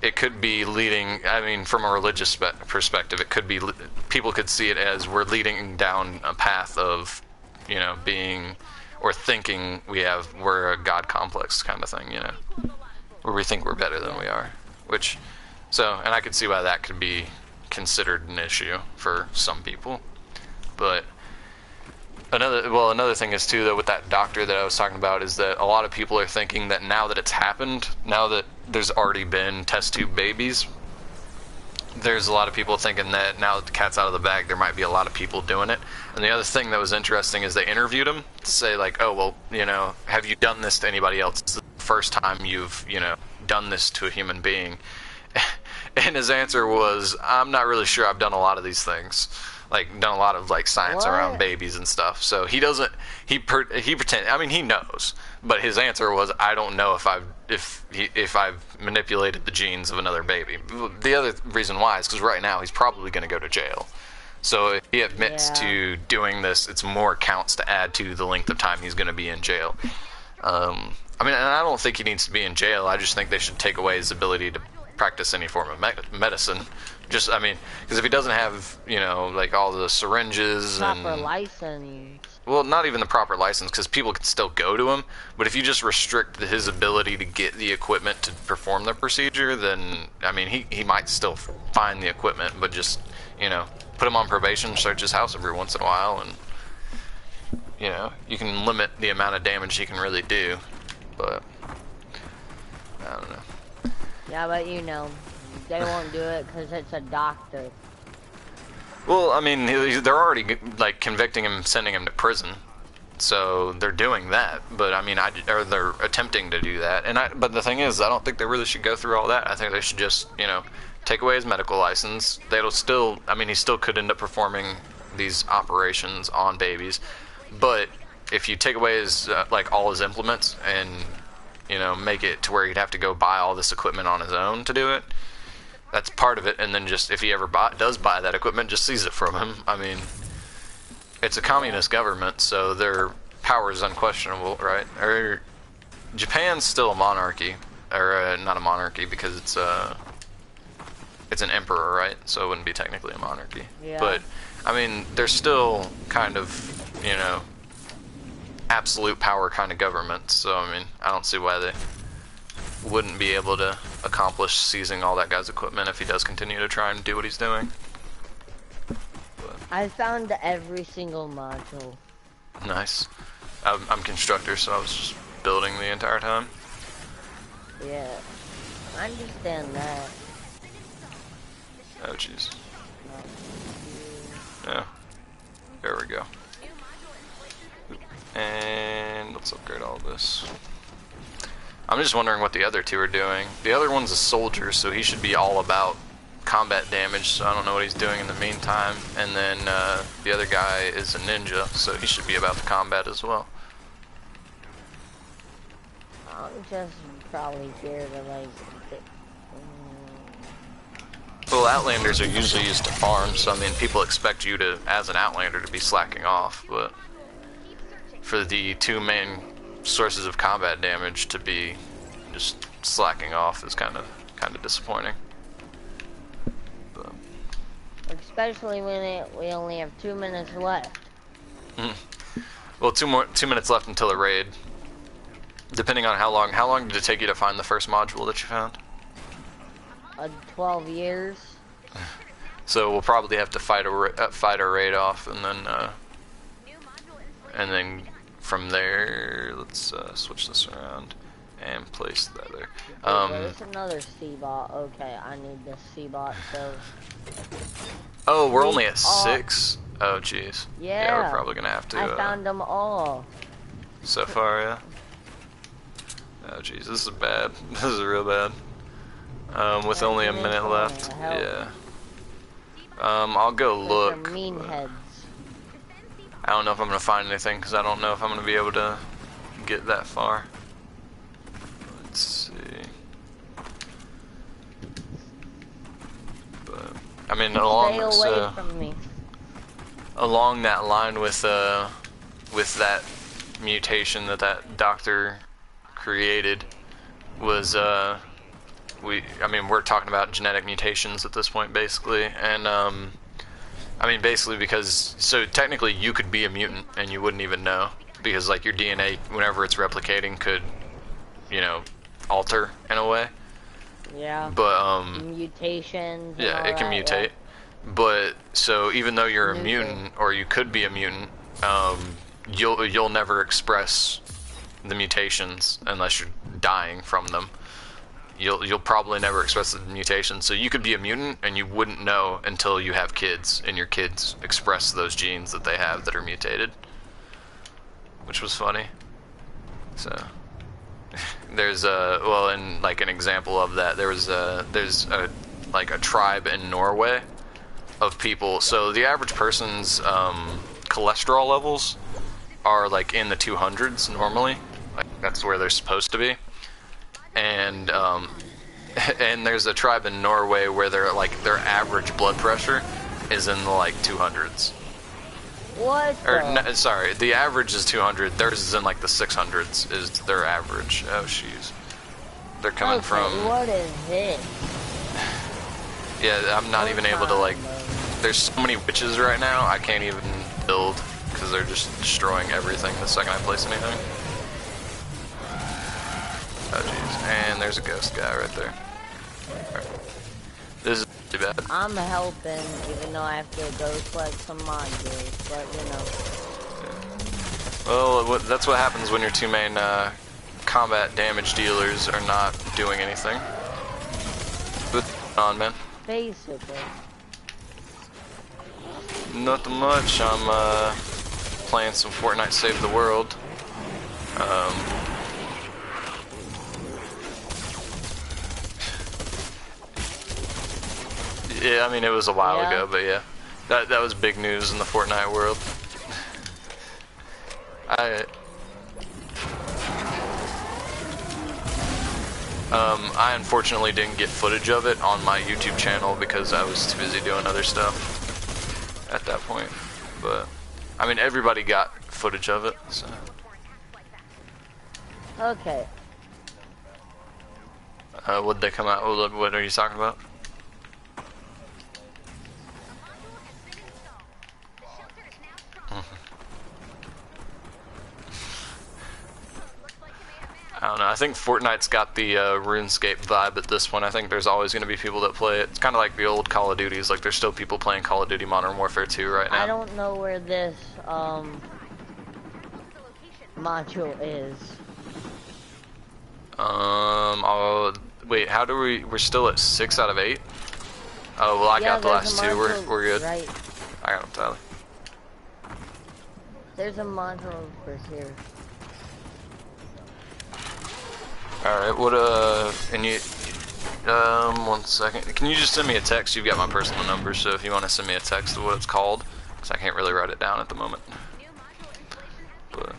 it could be leading. I mean, from a religious perspective, it could be people could see it as we're leading down a path of, being or thinking we're a god complex kind of thing, where we think we're better than we are. And I could see why that could be considered an issue for some people. But another thing is too, though, with that doctor that I was talking about, is that a lot of people are thinking that now that it's happened, now that there's already been test tube babies, there's a lot of people thinking that now that the cat's out of the bag, there might be a lot of people doing it. And the other thing that was interesting is they interviewed him to say, like, oh, well, have you done this to anybody else? This is the first time you've, done this to a human being. And his answer was, I'm not really sure I've done a lot of these things. Like, done a lot of, like, science around babies and stuff. So he doesn't, he pretend, I mean, he knows. But his answer was, I don't know if I've manipulated the genes of another baby. The other reason why is because right now he's probably going to go to jail. So if he admits to doing this, it's more counts to add to the length of time he's going to be in jail. I mean, and I don't think he needs to be in jail. I just think they should take away his ability to practice any form of medicine. Just, I mean, because if he doesn't have, like all the syringes proper license. Well, not even the proper license, because people can still go to him. But if you just restrict his ability to get the equipment to perform the procedure, then, I mean, he might still find the equipment, but just, put him on probation, search his house every once in a while, and, you can limit the amount of damage he can really do. But, I don't know. Yeah, but they won't do it because it's a doctor. Well, I mean, they're already, like, convicting him, sending him to prison. So they're doing that. But, I mean, or they're attempting to do that. But the thing is, I don't think they really should go through all that. I think they should just, take away his medical license. He still could end up performing these operations on babies. But if you take away his, all his implements and, make it to where he'd have to go buy all this equipment on his own to do it, that's part of it. And then just, if he ever does buy that equipment, just seize it from him. I mean, it's a communist government, so their power is unquestionable, right? Or Japan's still a monarchy, or not a monarchy, because it's an emperor, right? So it wouldn't be technically a monarchy. Yeah. But I mean, they're still kind of, absolute power kind of government. So I mean, I don't see why they wouldn't be able to accomplish seizing all that guy's equipment if he does continue to try and do what he's doing. But I found every single module. nice. I'm constructor, so I was just building the entire time. Yeah, I understand that. Oh jeez. Yeah. There we go. And let's upgrade all of this. I'm just wondering what the other two are doing. The other one's a soldier, so he should be all about combat damage, so I don't know what he's doing in the meantime. And then the other guy is a ninja, so he should be about the combat as well. I'm just probably here to Well, Outlanders are usually used to farm, so I mean, people expect you to, as an Outlander, to be slacking off, but for the two main sources of combat damage to be just slacking off is kind of disappointing. But especially when we only have 2 minutes left. Well, 2 minutes left until the raid. Depending on how long did it take you to find the first module that you found? 12 years. So we'll probably have to fight a raid off, and then from there, let's switch this around and place that there. There's another C-bot. Okay, I need this C-bot, so... Oh, we're only at 6? Oh, jeez. Yeah, we're probably gonna have to... I found them all. So far, yeah. Oh, jeez, this is bad. This is real bad. With only a minute left. Yeah. I'll go look. They're mean heads. I don't know if I'm gonna find anything, because I don't know if I'm gonna be able to get that far. Let's see. But I mean, along that line with that mutation that doctor created was I mean, we're talking about genetic mutations at this point, basically, and I mean, basically because, so technically you could be a mutant and you wouldn't even know, because like your DNA, whenever it's replicating, could, you know, alter in a way. Yeah. But mutations. And yeah, all it can that, mutate. yeah. But so even though you're a Mutate. mutant, or you could be a mutant, you'll never express the mutations unless you're dying from them. You'll probably never express the mutations. So you could be a mutant and you wouldn't know until you have kids, and your kids express those genes that they have that are mutated, which was funny. So there's a, well, and like an example of that, there's a like a tribe in Norway of people. So the average person's cholesterol levels are like in the 200s normally. Like that's where they're supposed to be. And and there's a tribe in Norway where they're like their average blood pressure is in the like 200s. What? Or no, sorry, the average is 200. Theirs is in like the 600s. Is their average? Oh, jeez. They're coming from. What is this? Yeah, I'm not even able to like. There's so many witches right now. I can't even build because they're just destroying everything the second I place anything. Oh jeez, and there's a ghost guy right there. Right. This is too bad. I'm helping, even though I have to go collect some modules, but you know. Well, that's what happens when your two main combat damage dealers are not doing anything. What's on, man? Basically. Nothing much. I'm playing some Fortnite Save the World. Yeah, I mean it was a while ago, but yeah, that was big news in the Fortnite world. I unfortunately didn't get footage of it on my YouTube channel because I was too busy doing other stuff at that point. But I mean everybody got footage of it, so. Okay. What'd they come out? What are you talking about? I don't know. I think Fortnite's got the RuneScape vibe at this point. I think there's always going to be people that play it. It's kind of like the old Call of Duties. Like there's still people playing Call of Duty Modern Warfare 2 right now. I don't know where this module is. Oh, wait. How do we're still at 6 out of 8? Oh well, I got the last 2. We're good. Right. I got them, Tyler. There's a module over here. Alright, what, and you, 1 second. Can you just send me a text? You've got my personal number, so if you want to send me a text of what it's called, because I can't really write it down at the moment. But.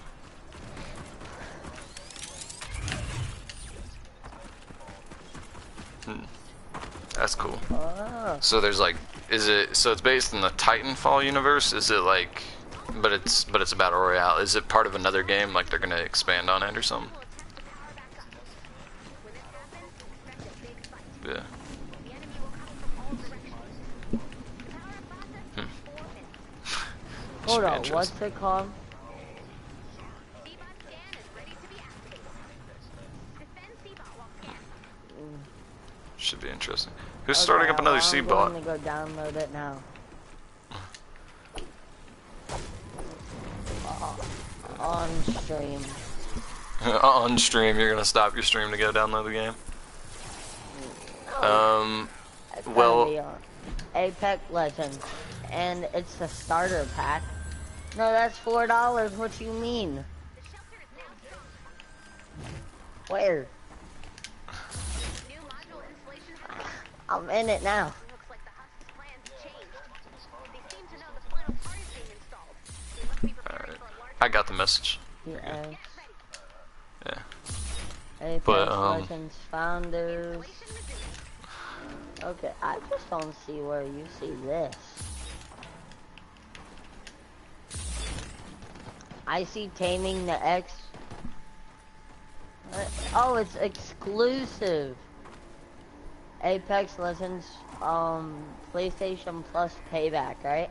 That's cool. So there's like, so it's based in the Titanfall universe? Is it like, but it's a battle royale. Is it part of another game, like they're gonna expand on it or something? Yeah. Hold on, what's it called? Should be interesting. Who's starting up another C-bot? I'm going to go download it now. On stream. On stream, you're gonna stop your stream to go download the game. Well, Apex Legends, and it's the starter pack. No, that's $4. What you mean? Where? I'm in it now. Alright. I got the message. Yes. Yeah. Apex But, Legends founders. Okay, I just don't see where you see this. I see Taming the X. Oh, it's exclusive. Apex Legends, PlayStation Plus Payback, right?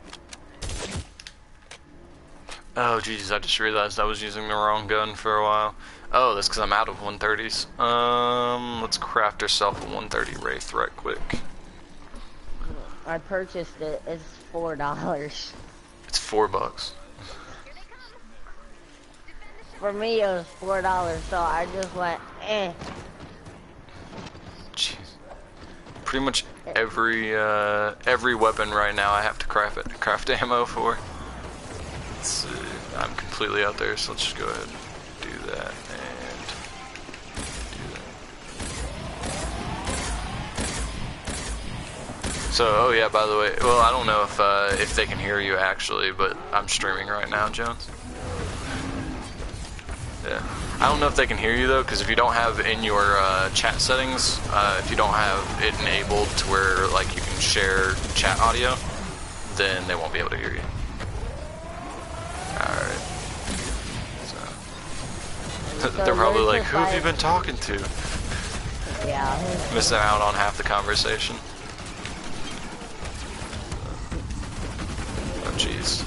Oh, jeez, I just realized I was using the wrong gun for a while. Oh, that's because I'm out of 130s. Let's craft ourselves a 130 Wraith right quick. I purchased it. It's $4. It's $4. For me, it was $4, so I just went, eh. Jeez. Pretty much every weapon right now I have to craft ammo for. Let's see. I'm completely out there, so let's just go ahead and do that and do that. So, oh yeah, by the way, well, I don't know if they can hear you actually, but I'm streaming right now, Jones. Yeah. I don't know if they can hear you though, because if you don't have in your chat settings, if you don't have it enabled to where like you can share chat audio, then they won't be able to hear you. Alright. So they're probably like, who have you been talking to? Yeah. Missing out on half the conversation. Oh jeez.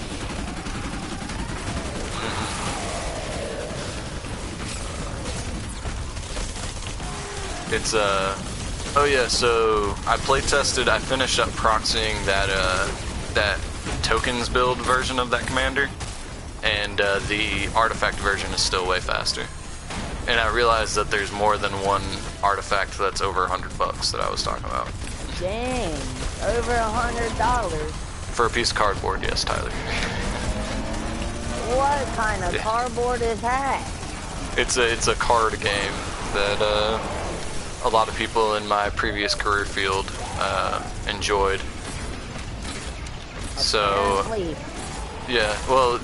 It's oh yeah, so I play tested, I finished up proxying that tokens build version of that commander, and the artifact version is still way faster. And I realized that there's more than one artifact that's over $100 that I was talking about. Dang, over $100. For a piece of cardboard, yes, Tyler. What kind of cardboard is that? It's a card game that a lot of people in my previous career field enjoyed. So Apparently. yeah, well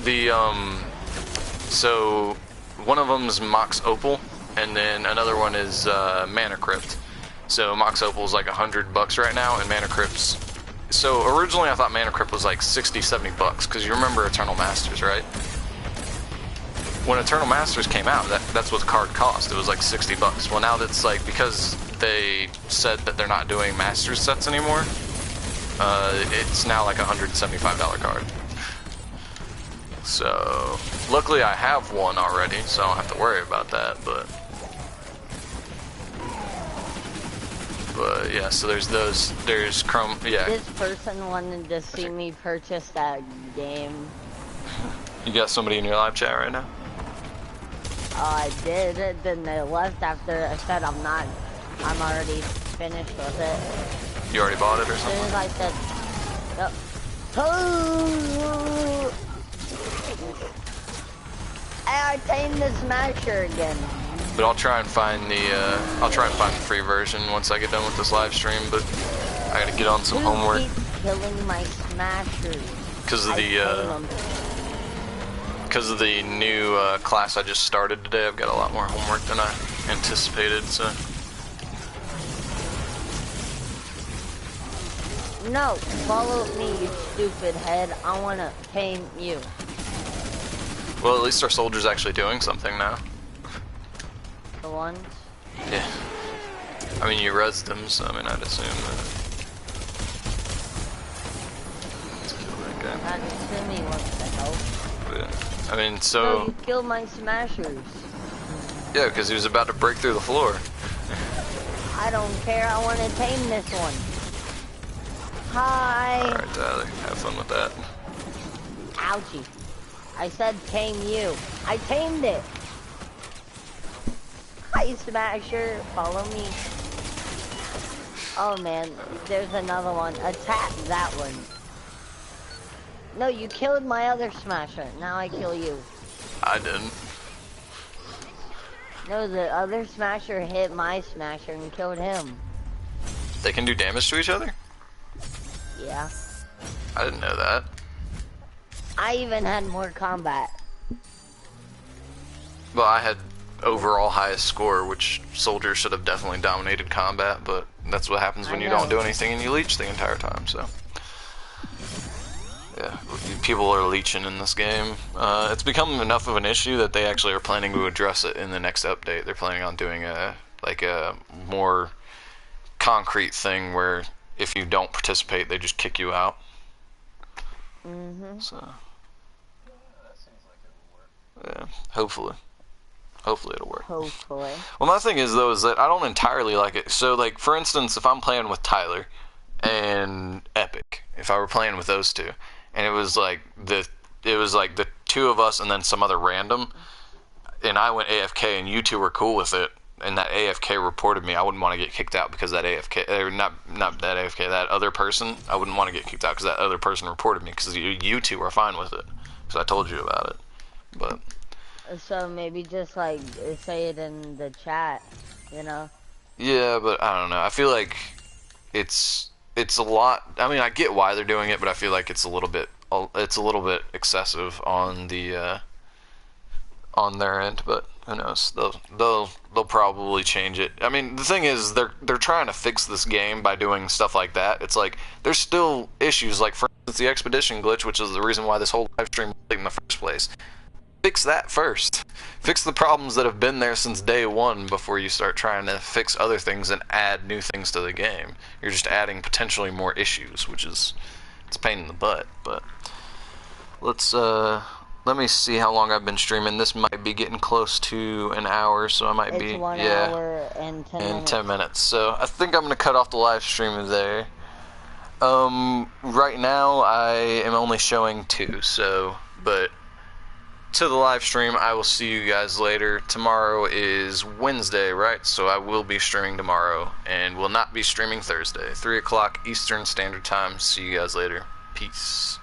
so one of them's Mox Opal, and then another one is Mana Crypt. So Mox Opal is like $100 right now, and Mana Crypt's. So originally I thought Mana Crypt was like $60-70, because you remember Eternal Masters, right? When Eternal Masters came out, that's what the card cost. It was like $60. Well, now that's like, because they said that they're not doing Masters sets anymore, it's now like a $175 card. So luckily I have one already, so I don't have to worry about that. But yeah, so there's those. There's Chrome. Yeah. This person wanted to see me purchase that game. You got somebody in your live chat right now? I did, then they left after I said I'm already finished with it. You already bought it or As soon something? as I said, oh, I tamed the Smasher again. But I'll try and find the free version once I get done with this live stream. But I gotta get on some homework. Keep killing my Smashers. Because of the new class I just started today, I've got a lot more homework than I anticipated. So no, follow me, you stupid head. I wanna tame you. well, at least our soldiers actually doing something now. The ones. Yeah. I mean, you rezzed them, so I mean, I'd assume that. Let's kill that guy. That Simi wants to help. Yeah. I mean, so. No, you killed my Smashers. Yeah, because he was about to break through the floor. I don't care, I wanna tame this one. Hi. Alright, Tyler, have fun with that. Ouchie. I said tame you. I tamed it. Hi, Smasher. Follow me. Oh, man. There's another one. Attack that one. No, you killed my other Smasher. Now I kill you. I didn't. No, the other Smasher hit my Smasher and killed him. They can do damage to each other? Yeah. I didn't know that. I even had more combat. Well, I had overall highest score, which soldiers should have definitely dominated combat, but that's what happens when you don't do anything and you leech the entire time, so. Yeah, people are leeching in this game. It's become enough of an issue that they actually are planning to address it in the next update. They're planning on doing a more concrete thing where if you don't participate, they just kick you out. So, yeah, hopefully it'll work. Hopefully. Well, my thing is though is that I don't entirely like it. So, like for instance, if I'm playing with Tyler and Epic, if I were playing with those two, and it was like the two of us and then some other random, and I went AFK and you two were cool with it, and that AFK reported me, I wouldn't want to get kicked out because that AFK, or not that AFK, that other person, I wouldn't want to get kicked out because that other person reported me because you two are fine with it, because I told you about it. But so maybe just like say it in the chat, you know. yeah, but I don't know. I feel like it's a lot. I mean, I get why they're doing it, but I feel like it's a little bit excessive on the on their end. But who knows? They'll probably change it. I mean, the thing is, they're trying to fix this game by doing stuff like that. It's like there's still issues, like for instance the expedition glitch, which is the reason why this whole live stream was late in the first place. Fix that first. Fix the problems that have been there since day one before you start trying to fix other things and add new things to the game. You're just adding potentially more issues, which is it's a pain in the butt. But let's let me see how long I've been streaming. This might be getting close to an hour, so I might It's be 1 hour and 10 minutes. 10 minutes. So I think I'm gonna cut off the live stream there. Right now I am only showing 2, so but to the live stream, I will see you guys later. Tomorrow is Wednesday, right? So I will be streaming tomorrow and will not be streaming Thursday. 3 o'clock Eastern Standard Time. See you guys later. Peace.